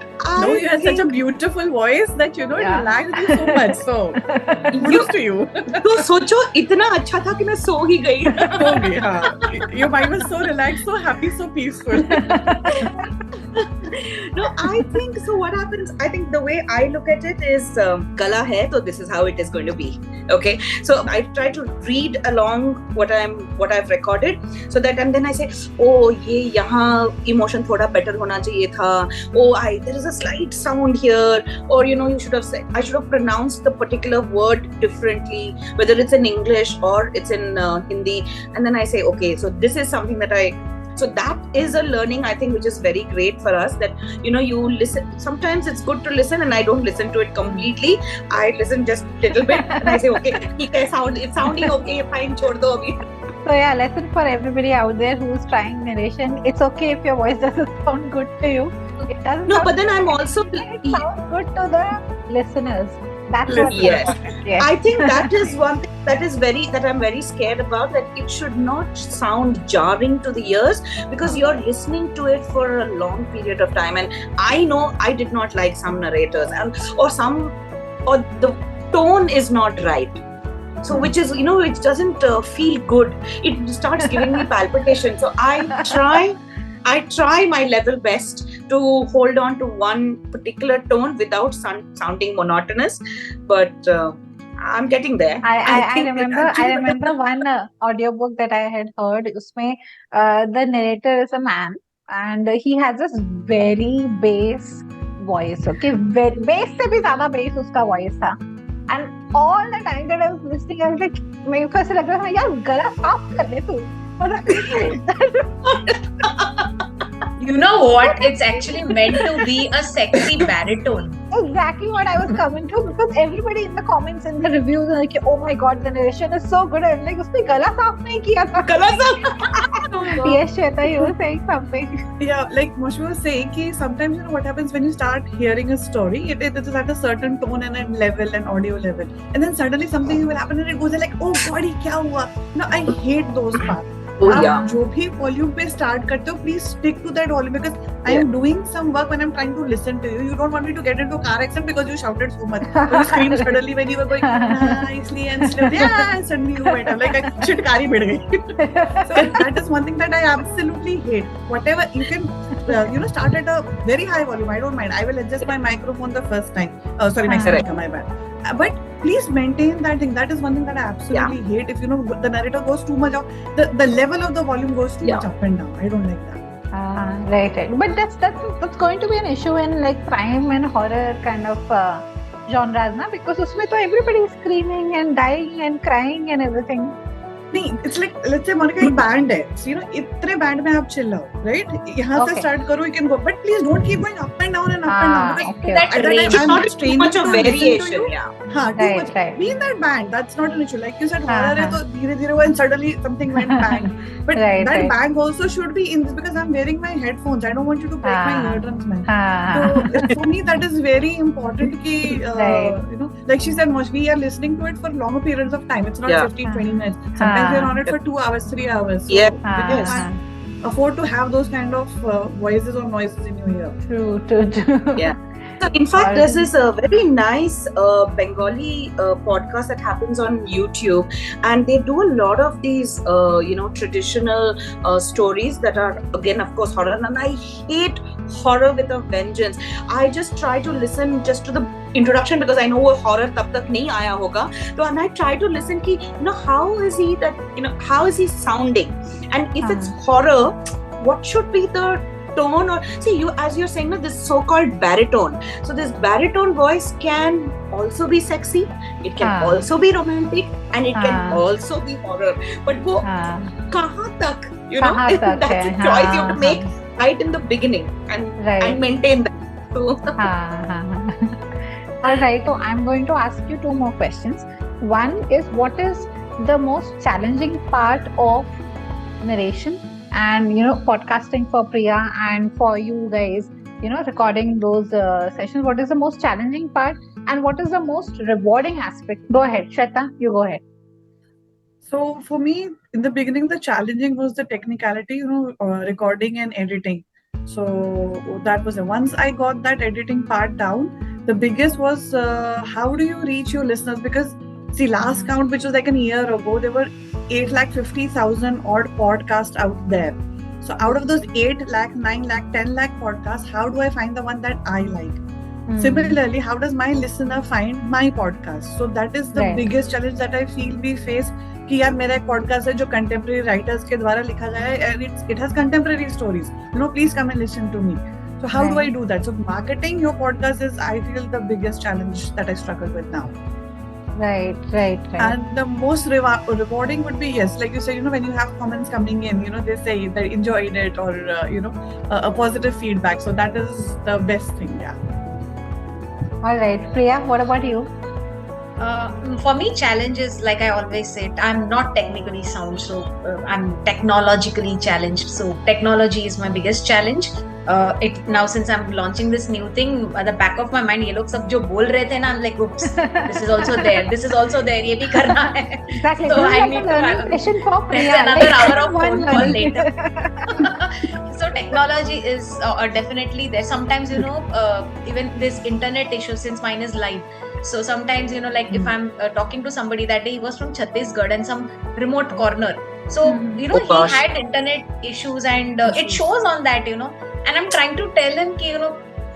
you had such a beautiful voice that it relaxed you so much. So kudos to you. तो सोचो इतना अच्छा था कि मैं सो ही गई. Your mind was so relaxed, so happy, so peaceful. No, I think so. What happens? I think the way I look at it is gala hai, so this is how it is going to be. Okay, so I try to read along what I've recorded, so that and then I say, oh, ye yahan emotion thoda better hona chahiye tha. Oh, there is a slight sound here, or you should have said, I should have pronounced the particular word differently, whether it's in English or it's in Hindi, and then I say, okay, so this is something that So that is a learning, I think, which is very great for us, that, you listen. Sometimes it's good to listen and I don't listen to it completely. I listen just a little bit and I say, okay, it's sounding okay, fine, chhod do abhi. So yeah, lesson for everybody out there who's trying narration. It's okay if your voice doesn't sound good to you. It doesn't. No, but then I'm also. It sounds good to the listeners. That's what. Yes. I think that is one thing that I'm very scared about, that it should not sound jarring to the ears because you're listening to it for a long period of time. And I know I did not like some narrators or the tone is not right. So which is, which doesn't feel good. It starts giving me palpitation. So I try my level best to hold on to one particular tone without sounding monotonous, but I'm getting there. I remember one audiobook that I had heard. Usme the narrator is a man and he has this very bass voice. Okay, bass से भी ज़्यादा bass उसका voice था. And all the time that I was listening, I was like, मेरे को ऐसे लग रहा था यार गला साफ कर ले तू. You know what? It's actually meant to be a sexy baritone. Exactly what I was coming to, because everybody in the comments and the reviews are like, oh my god, the narration is so good. I'm like, उसने गला साफ नहीं किया था. गला साफ. Yes, Shweta, you were saying something. Yeah, like Moush was saying, ki sometimes you know what happens when you start hearing a story, it is at a certain tone and a level and audio level, and then suddenly something will happen and it goes like, oh god, ये क्या हुआ? No, I hate those parts. Yeah. जो भी volume पे start करते हो, please stick to that volume, because I am doing some work when I am trying to listen to you. You don't want me to get into a car accident because you shouted so much. You screamed suddenly when you were going nicely and slowly. Yeah, suddenly you went up like चिटकारी भिड़ गई. So that is one thing that I absolutely hate. Whatever you can, start at a very high volume. I don't mind. I will adjust my microphone the first time. Sorry, my bad. But please maintain that thing. That is one thing that I absolutely hate. If the narrator goes too much up, the level of the volume goes too much up and down. I don't like that. Right. But that's going to be an issue in like crime and horror kind of genres, na? Because उसमें तो everybody is screaming and dying and crying and everything. नहीं, it's like, let's say Monika एक band है, इतने band में आप चिल्लाओ, right? यहाँ से start करो, you can go, but please don't keep going up and down and up and down, because Okay. That at that range. time I'm Too much of straining to listen to variation. you. Yeah. हाँ, too Right, much. right. Be in that band, that's not an issue. Like you said, हाँ, horror है तो धीरे-धीरे वो and suddenly something went bang. But Right, that right. bang also should be in this, because I'm wearing my headphones. I don't want you to break my हाँ. eardrums, man. हाँ. So for me that is very important कि Right. like she said, Moush, we are listening to it for longer periods of time. It's not Yeah. 15-20 minutes. Sometimes we're on it for 2 hours, 3 hours. So Yeah. we can't afford to have those kind of voices or noises in your ear. True. Yeah. So in fact, there's this very nice Bengali podcast that happens on YouTube, and they do a lot of these, traditional stories that are, again, of course, horror. And I hate horror with a vengeance. I just try to listen just to the introduction, because I know वो horror तब तक नहीं आया होगा. So and I try to listen कि, how is he how is he sounding? And if it's horror, what should be the tone? Or see, as you're saying, this so-called baritone. So this baritone voice can also be sexy, it can also be romantic, and it can also be horror. But वो कहाँ तक, कहाँ तक that's है? a choice you have to make right in the beginning and maintain that. So Alright, so I'm going to ask you 2 more questions. One is, what is the most challenging part of narration and podcasting for Priya and for you guys, recording those sessions? What is the most challenging part and what is the most rewarding aspect? Go ahead, Shweta, you go ahead. So for me, in the beginning, the challenging was the technicality, recording and editing. So that was it. Once I got that editing part down, the biggest was how do you reach your listeners? Because see, last count, which was like a year ago, there were 850,000 odd podcasts out there. So out of those 8 lakh, 9 lakh, 10 lakh podcasts, how do I find the one that I like? Similarly, how does my listener find my podcast? So that is the biggest challenge that I feel we face. कि यार मेरा एक podcast है जो contemporary writers के द्वारा लिखा गया है, and it has contemporary stories. Please come and listen to me. So how do I do that? So marketing your podcast is, I feel, the biggest challenge that I struggle with now. Right. And the most rewarding would be, yes, like you said, when you have comments coming in, they say they enjoyed it, or a positive feedback. So that is the best thing. Yeah. All right, Priya, what about you? For me, challenge is, like I always say, I'm not technically sound, so I'm technologically challenged. So technology is my biggest challenge. Now since I'm launching this new thing, at the back of my mind, ये लोग सब जो बोल रहे थे ना, I'm like, oops, this is also there, ये भी करना है. Exactly. So I need to another hour of phone call later. So technology is definitely there. Sometimes, even this internet issue, since mine is live. So sometimes, like if I'm talking to somebody that day, he was from Chhattisgarh and some remote corner. So, he had internet issues, and it shows on that, and I'm trying to tell him,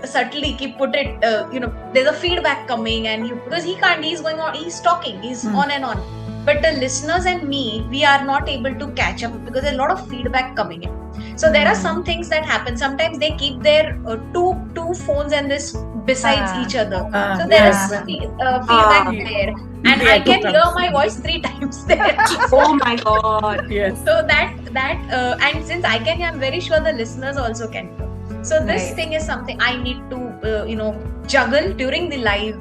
subtly, put it, there's a feedback coming, and because he can't, he's going on, he's talking, he's on and on. but the listeners and me, we are not able to catch up because there's a lot of feedback coming in. So there are some things that happen. Sometimes they keep their two phones and this besides each other. So there is feedback there, and I can hear my voice 3 times there. Oh my God! Yes. So that and since I can hear, I'm very sure the listeners also can hear. So this thing is something I need to juggle during the live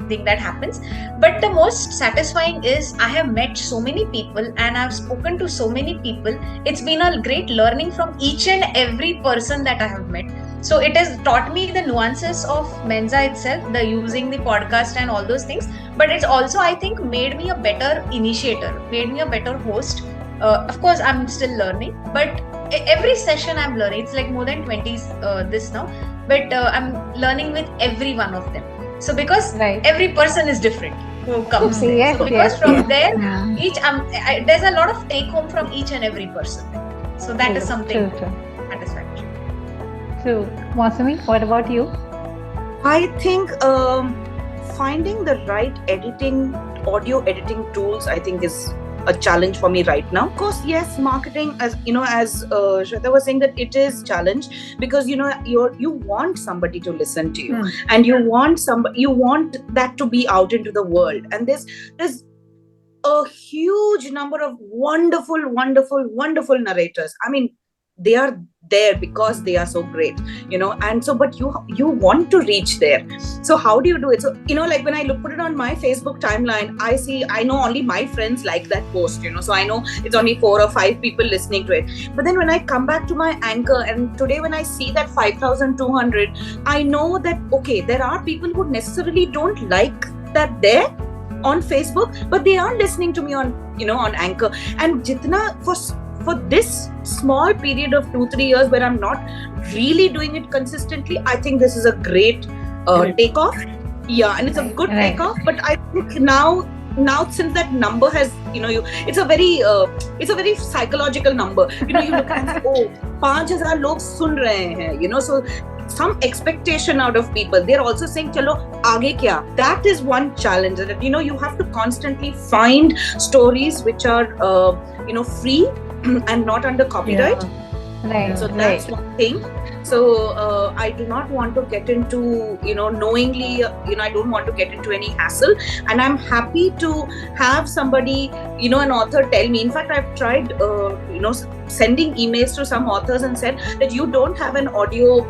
thing that happens. But the most satisfying is I have met so many people and I've spoken to so many people. It's been a great learning from each and every person that I have met. So it has taught me the nuances of Mensa itself, the using the podcast and all those things. But it's also, I think, made me a better initiator, made me a better host. Of course, I'm still learning, but every session I'm learning. It's like more than 20 this now, but I'm learning with every one of them. So because every person is different who comes in. So because from there, each there's a lot of take home from each and every person. So that is something satisfactory. True. Mousumi, what about you? I think finding the right audio editing tools, I think is a challenge for me right now. Of course, yes, marketing, as Shweta was saying, that it is challenge because you want somebody to listen to you, and you want that to be out into the world. And there's a huge number of wonderful narrators. I mean, they are there because they are so great, and so, but you want to reach there. So how do you do it? So, like when I put it on my Facebook timeline, I know only my friends like that post, so I know it's only 4 or 5 people listening to it. But then when I come back to my anchor, and today when I see that 5,200, I know that, okay, there are people who necessarily don't like that there on Facebook, but they are listening to me on anchor. And jitna for this small period of 2-3 years where I'm not really doing it consistently, I think this is a great takeoff. Yeah, and it's a good takeoff. But I think now since that number has, it's a very psychological number. You look and say, oh, 5,000 log sun rahe hain, so some expectation out of people. They're also saying, chalo, aage kya? That is one challenge, that, you have to constantly find stories which are, free and not under copyright. Right. So that's one thing. So I do not want to get into, knowingly, I don't want to get into any hassle. And I'm happy to have somebody, an author tell me. In fact, I've tried, sending emails to some authors and said that you don't have an audio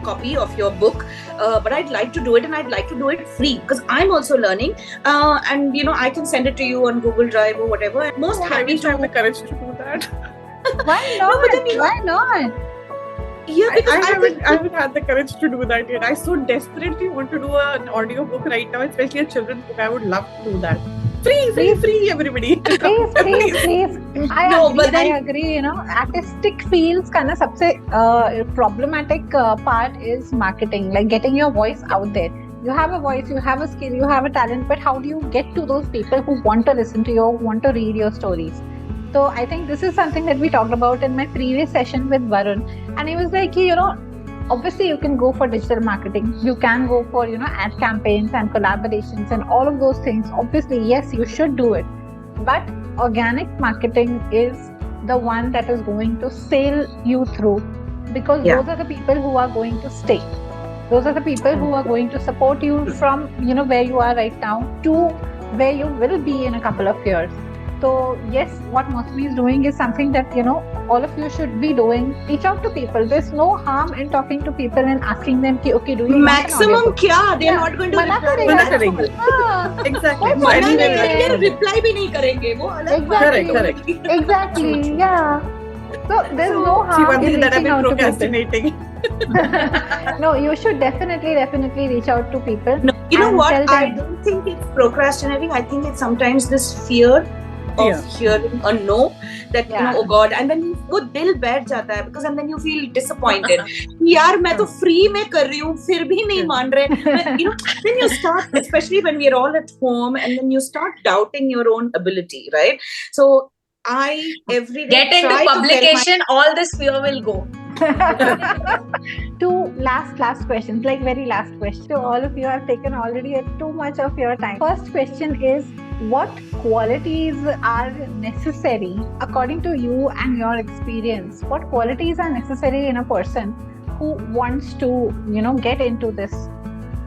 copy of your book, but I'd like to do it, and I'd like to do it free because I'm also learning, and I can send it to you on Google Drive or whatever. I'm most happy to have the courage to do that. Why not? Why not? Yeah, because I haven't had the courage to do that yet. I so desperately want to do an audio book right now, especially a children's book. I would love to do that. Free, everybody. Please. I agree. Artistic fields kind of सबसे problematic part is marketing, like getting your voice out there. You have a voice, you have a skill, you have a talent, but how do you get to those people who want to listen to you, who want to read your stories? So I think this is something that we talked about in my previous session with Varun, and he was like, obviously you can go for digital marketing, you can go for ad campaigns and collaborations and all of those things. Obviously, yes, you should do it, but organic marketing is the one that is going to sail you through, because those are the people who are going to stay. Those are the people who are going to support you from where you are right now to where you will be in a couple of years. So yes, what Mousumi is doing is something that all of you should be doing. Reach out to people. There's no harm in talking to people and asking them, okay, do you maximum kya? They're not going to reply. Exactly. reply bhi nahi karenge. Wo correct. Exactly. Yeah. So there's no harm in reaching out to people. No, you should definitely reach out to people. No, you know what? I don't think it's procrastinating. I think it's sometimes this fear of hearing a no, that oh God, and then वो दिल बैठ जाता है, because and then you feel disappointed. यार मैं तो free में कर रही हूँ, फिर भी नहीं मान रहे. Then you start, especially when we're all at home, and then you start doubting your own ability, right? So I every day get into publication, all this fear will go. To last questions, like very last question. So all of you have taken already too much of your time. First question is, what qualities are necessary according to you and your experience? What qualities are necessary in a person who wants to, get into this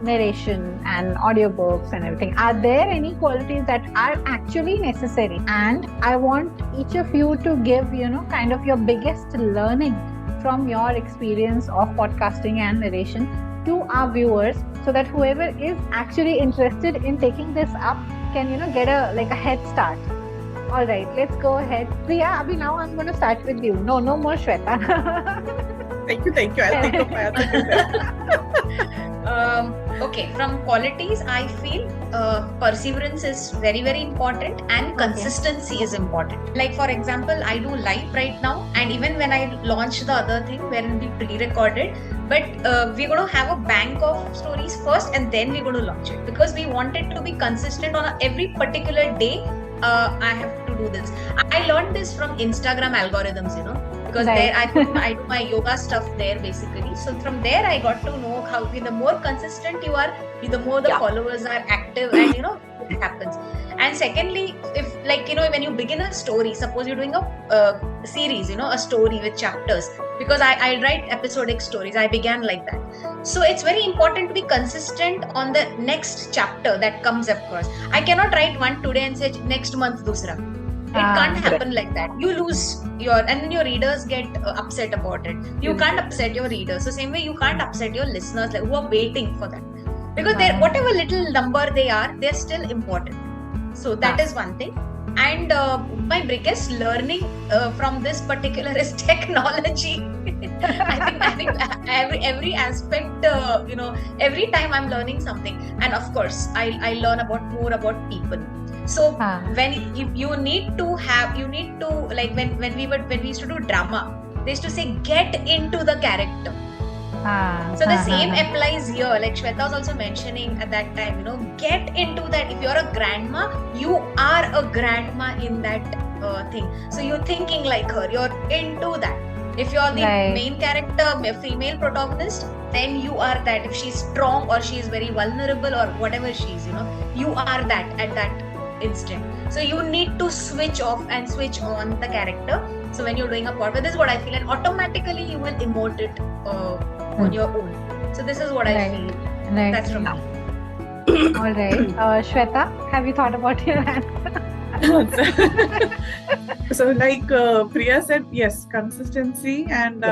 narration and audiobooks and everything? Are there any qualities that are actually necessary? And I want each of you to give, kind of your biggest learning from your experience of podcasting and narration to our viewers, so that whoever is actually interested in taking this up can, get a head start. All right, let's go ahead. Priya, Abhi, now I'm going to start with you. No more Shweta. Thank you. I'll think of my other. Okay, from qualities, I feel perseverance is very, very important, and consistency is important. Like, for example, I do live right now, and even when I launched the other thing wherein we pre-recorded, but we're going to have a bank of stories first, and then we're going to launch it, because we wanted to be consistent on every particular day. I have to do this. I learned this from Instagram algorithms, because there I do my yoga stuff there basically. So from there I got to know how the more consistent you are, the more the followers are active, and it happens. And secondly, if when you begin a story, suppose you're doing a series, a story with chapters, because I write episodic stories, I began like that. So it's very important to be consistent on the next chapter that comes across. I cannot write one today and say next month dusra. It can't happen like that. You lose and then your readers get upset about it. You can't upset your readers. So same way you can't upset your listeners who are waiting for that. Because whatever little number they are, they're still important. So that is one thing. And my biggest learning from this particular is technology. I think every aspect, every time I'm learning something. And of course, I learn more about people. So when you need to like when we used to do drama, they used to say get into the character. So the same applies here. Like Shweta was also mentioning at that time, get into that. If you're a grandma, you are a grandma in that thing. So you're thinking like her, you're into that. If you're the main character, female protagonist, then you are that. If she's strong or she's very vulnerable or whatever she's, you are that at that instant. So you need to switch off and switch on the character. So when you're doing a podcast, this is what I feel, and automatically you will emote it on your own. So this is what I feel. That's from me. All right, Shweta, have you thought about your answer? So like Priya said, yes, consistency and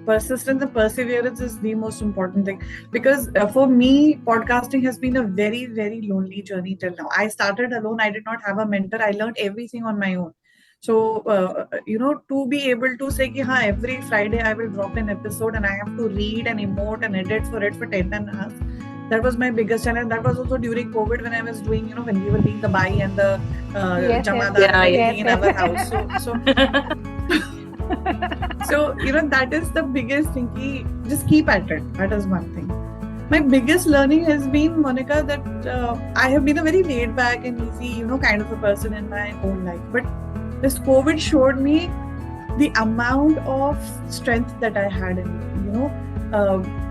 persistence and perseverance is the most important thing, because for me podcasting has been a very, very lonely journey till now. I started alone. I did not have a mentor. I learned everything on my own. So to be able to say ki, every Friday I will drop an episode and I have to read and emote and edit for 10 hours. That was my biggest challenge. That was also during COVID when I was doing, when we were being the bai and the jamadar in our house. So that is the biggest thing. Just keep at it. That is one thing. My biggest learning has been, Monica, that I have been a very laid back and easy, kind of a person in my own life. But this COVID showed me the amount of strength that I had in me,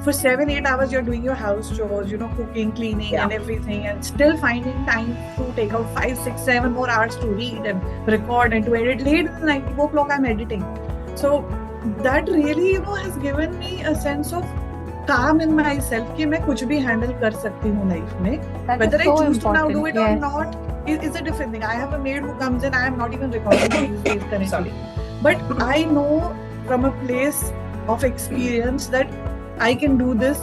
for 7-8 hours you're doing your house chores, cooking, cleaning and everything, and still finding time to take out 5, 6, 7 more hours to read and record and to edit. Late at night, 2 o'clock I'm editing. So that really, has given me a sense of calm in myself कि मैं कुछ भी handle कर सकती हूँ life में. Whether I choose to now do it or not is a different thing. I have a maid who comes in. I am not even recording these days currently. But I know from a place of experience that I can do this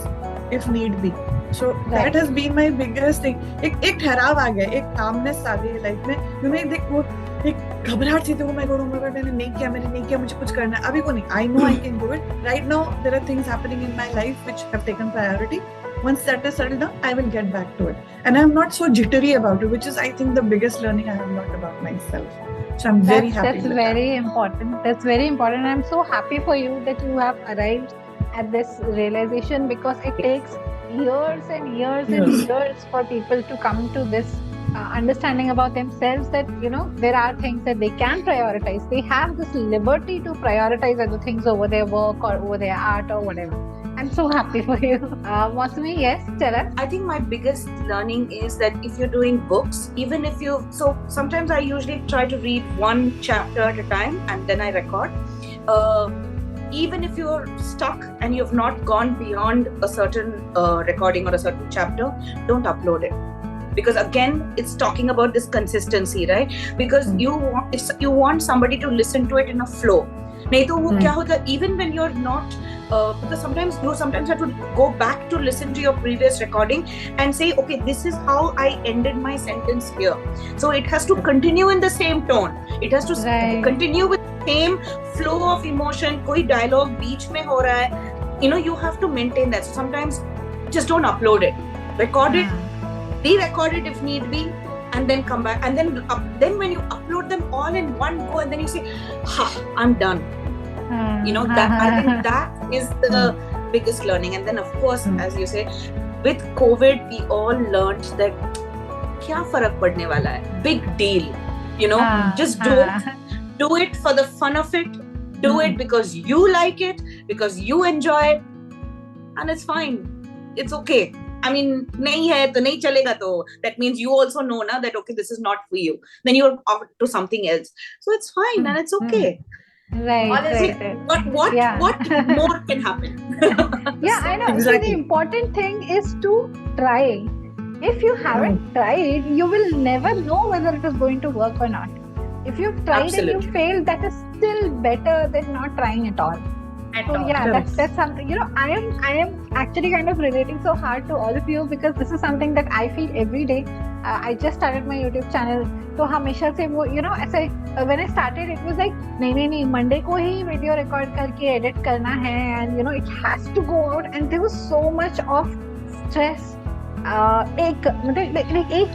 if need be. So that has been my biggest thing. एक ठहराव आ गया, एक calmness आ गई life में. देख वो एक घबराहट सी थी, oh my god, मैंने नहीं किया, मुझे कुछ करना है. अभी को नहीं. I know I can do it. Right now there are things happening in my life which have taken priority. Once that is settled down, I will get back to it. And I'm not so jittery about it, which is, I think, the biggest learning I have learned about myself. So I'm very happy. That's very important. That's very important. I'm so happy for you that you have arrived at this realization, because it takes years and years and years for people to come to this understanding about themselves, that there are things that they can prioritize. They have this liberty to prioritize other things over their work or over their art or whatever. I'm so happy for you. Mousumi, yes, tell us. I think my biggest learning is that if you're doing books, even if so sometimes I usually try to read one chapter at a time and then I record. Even if you're stuck and you've not gone beyond a certain recording or a certain chapter, don't upload it. Because again, it's talking about this consistency, right? Because you want somebody to listen to it in a flow. नहीं तो वो क्या होता है, even when you're not because sometimes you have to go back to listen to your previous recording and say, okay, this is how I ended my sentence here. So it has to continue in the same tone. It has to continue with the same flow of emotion. कोई dialogue बीच में हो रहा है. You have to maintain that. So sometimes just don't upload it. Record it, re-record it if need be, and then come back. And then when you upload them all in one go, and then you say, I'm done. That I think that is the biggest learning. And then of course, as you say, with COVID, we all learned that क्या फर्क पड़ने वाला है? Big deal. Just do it. Do it for the fun of it. Do it because you like it, because you enjoy it, and it's fine. It's okay. I mean, nahi hai to nahi chalega to. That means you also know na that okay, this is not for you. Then you're off to something else. So it's fine and it's okay. Right. Honestly, What more can happen? Yeah, I know. Exactly. So the important thing is to try. If you haven't tried, you will never know whether it is going to work or not. If you've tried and you failed, that is still better than not trying at all. That's something, I am actually kind of relating so hard to all of you because this is something that I feel every day. I just started my YouTube channel. तो हमेशा से वो ऐसे when I started it was like नहीं Monday को ही video record करके edit करना है and it has to go out and there was so much of stress. एक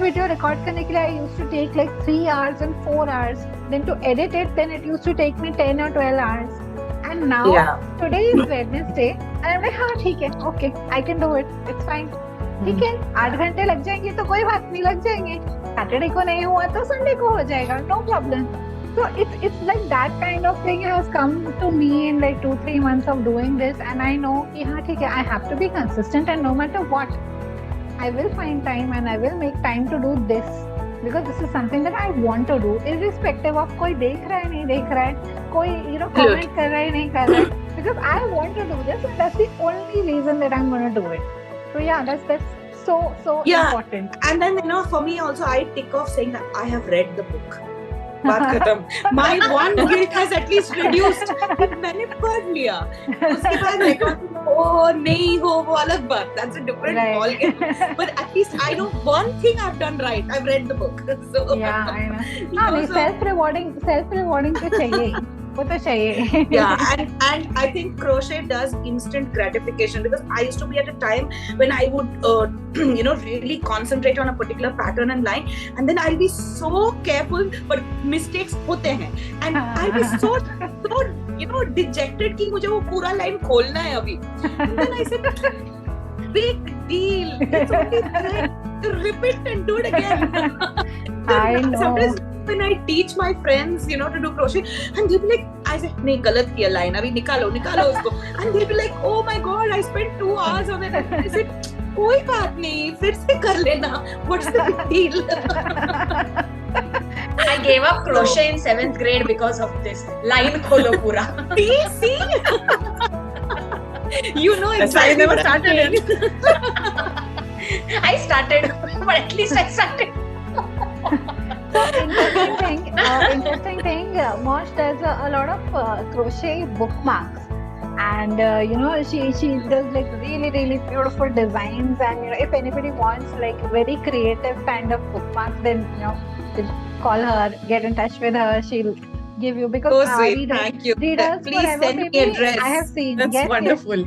video record करने के लिए I used to take like 3 hours and 4 hours. Then to edit it, then it used to take me 10 or 12 hours. And now today is Wednesday and I'm like हाँ ठीक है, okay, I can do it, it's fine. ठीक है, 8 घंटे लग जाएंगे तो कोई बात नहीं, लग जाएंगे. सैटरडे को नहीं हुआ तो संडे को हो जाएगा, no problem. So it's like that kind of thing has come to me in like 2-3 months of doing this, and I know कि हाँ ठीक है, I have to be consistent and no matter what, I will find time and I will make time to do this because this is something that I want to do, irrespective of कोई देख रहा है नहीं देख रहा है, कोई comment कर रहा है नहीं कर रहा है, because I want to do this and that's the only reason that I'm going to do it. So yeah, that's so important. And then for me also, I tick off saying that I have read the book. बात खत्म. My one guilt has at least reduced. मैंने पढ़ लिया. उसके बाद नहीं हो वो अलग बात. That's a different ball game. But at least I know one thing I've done right. I've read the book. So yeah, I know. self-rewarding तो चाहिए. वो तो चाहिए. Yeah, and I think crochet does instant gratification because I used to be at a time when I would really concentrate on a particular pattern and line, and then I'll be so careful, but mistakes होते हैं, and I'll be so dejected कि मुझे वो पूरा line खोलना है अभी. And then I said, big deal. It's only right. Rip it and do it again. I know. Sometimes when I teach my friends, to do crochet, and they'll be like, I say, नहीं गलत किया line, अभी निकालो उसको, and they'll be like, oh my god, I spent 2 hours on it. I said, कोई बात नहीं, फिर से कर लेना. What's the big deal? I gave up crochet in 7th grade because of this. Line kholo pura. See? That's why I never started it. I started, but at least I started. So interesting thing, Moush does a lot of crochet bookmarks, and she does like really beautiful designs, and if anybody wants like very creative kind of bookmarks, then call her, get in touch with her, she'll give you, because thank you. Readers Please send me address. I have seen. That's wonderful.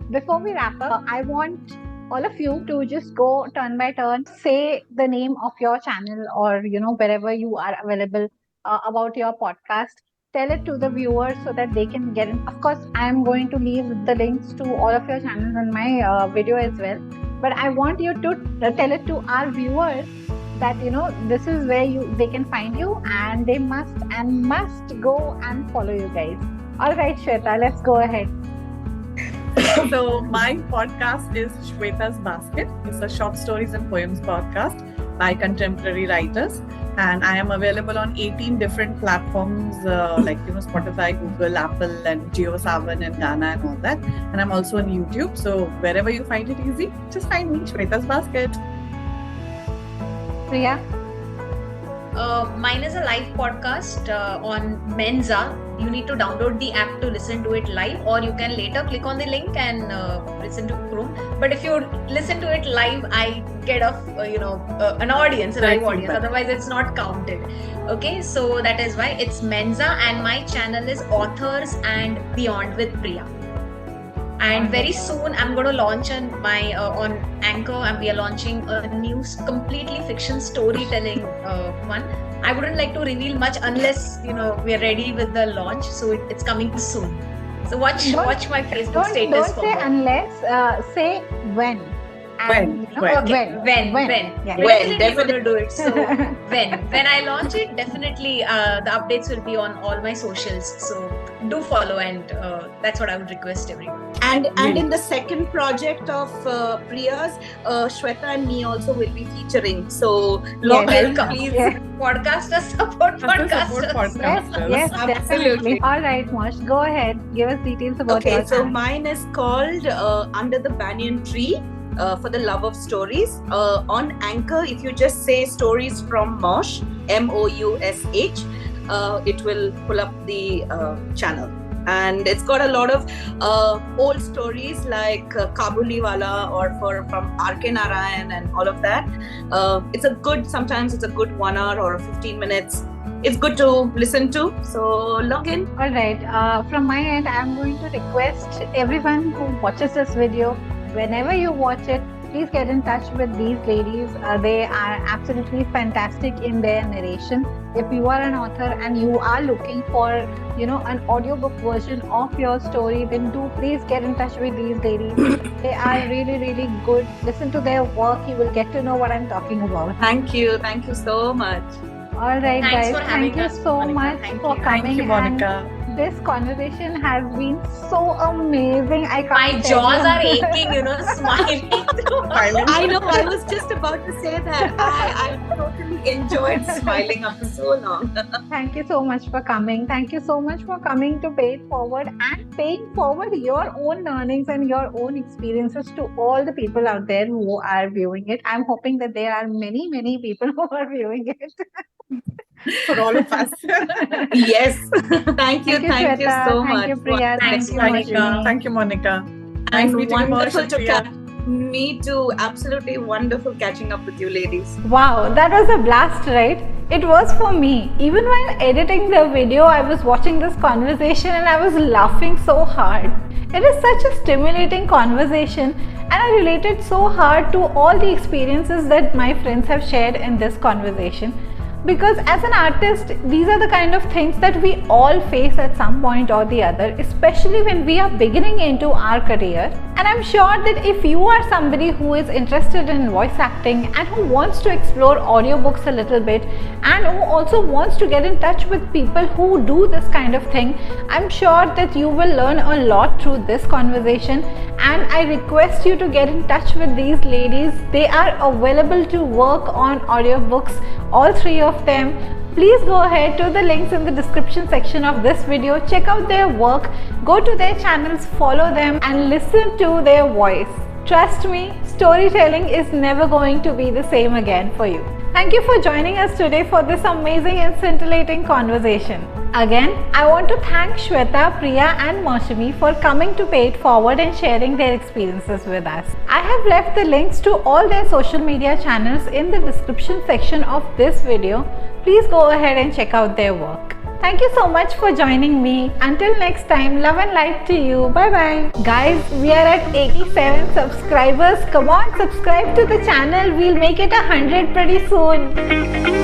Before we wrap up, I want all of you to just go turn by turn, say the name of your channel or wherever you are available, about your podcast. Tell it to the viewers so that they can get in. Of course, I am going to leave the links to all of your channels in my video as well. But I want you to tell it to our viewers that this is where they can find you, and they must go and follow you guys. All right, Shweta, let's go ahead. So my podcast is Shweta's Basket. It's a short stories and poems podcast by contemporary writers. And I am available on 18 different platforms like Spotify, Google, Apple, and JioSaavn and Gaana and all that. And I'm also on YouTube. So wherever you find it easy, just find me, Shweta's Basket. Priya? Mine is a live podcast on Menza. You need to download the app to listen to it live, or you can later click on the link and listen to Chrome. But if you listen to it live, I get an audience, a live audience. Otherwise, it's not counted. Okay, so that is why it's Menza, and my channel is Authors and Beyond with Priya. And very soon I'm going to launch on Anchor, and we are launching a new completely fiction storytelling one. I wouldn't like to reveal much unless we are ready with the launch. So it's coming soon. So watch my Facebook status. Don't say unless. Say when. When? When? Yeah. When? Definitely do it. So when I launch it, definitely the updates will be on all my socials. So do follow, and that's what I would request everyone. And in the second project of Priya's, Shweta and me also will be featuring. So welcome. Please. Yeah. Podcasters support podcasters. Yes, definitely. All right, Moush, go ahead. Give us details about your So channel. mine is called Under the Banyan Tree. For the love of stories. On Anchor, if you just say stories from Moush, Moush, it will pull up the channel. And it's got a lot of old stories like Kabuliwala or from R.K. Narayan and all of that. Sometimes it's a good 1 hour or 15 minutes. It's good to listen to. So log in. All right. From my end, I'm going to request everyone who watches this video, whenever you watch it, please get in touch with these ladies. They are absolutely fantastic in their narration. If you are an author and you are looking for, an audiobook version of your story, then do please get in touch with these ladies. They are really, really good. Listen to their work. You will get to know what I'm talking about. Thank you so much. All right, Thanks guys. for having Thank you us, so Monica. much Thank for you. coming. Thank you, Monica. And this conversation has been so amazing. I can't My tell jaws you. are aching, smiling through. I know, I was just about to say that. I totally enjoyed smiling after so long. Thank you so much for coming. Thank you so much for coming to Pay It Forward and paying forward your own learnings and your own experiences to all the people out there who are viewing it. I'm hoping that there are many, many people who are viewing it. For all of us. Yes. Thank you Shweta. so much. Thank you, Priya. Thanks, Thank you, Monica. Mousumi. Thank you, Monica. Nice And meeting you, wonderful Moush, to Priya. Me too. Absolutely wonderful catching up with you ladies. Wow, that was a blast, right? It was for me. Even while editing the video, I was watching this conversation and I was laughing so hard. It is such a stimulating conversation, and I related so hard to all the experiences that my friends have shared in this conversation. Because as an artist, these are the kind of things that we all face at some point or the other, especially when we are beginning into our career. And I'm sure that if you are somebody who is interested in voice acting and who wants to explore audiobooks a little bit, and who also wants to get in touch with people who do this kind of thing, I'm sure that you will learn a lot through this conversation. And I request you to get in touch with these ladies. They are available to work on audiobooks, all three of them. Please go ahead to the links in the description section of this video, check out their work, go to their channels, follow them and listen to their voice. Trust me, storytelling is never going to be the same again for you. Thank you for joining us today for this amazing and scintillating conversation. Again, I want to thank Shweta, Priya and Mousumi for coming to Pay It Forward and sharing their experiences with us. I have left the links to all their social media channels in the description section of this video. Please go ahead and check out their work. Thank you so much for joining me. Until next time, love and light to you. Bye bye. Guys, we are at 87 subscribers. Come on, subscribe to the channel. We'll make it 100 pretty soon.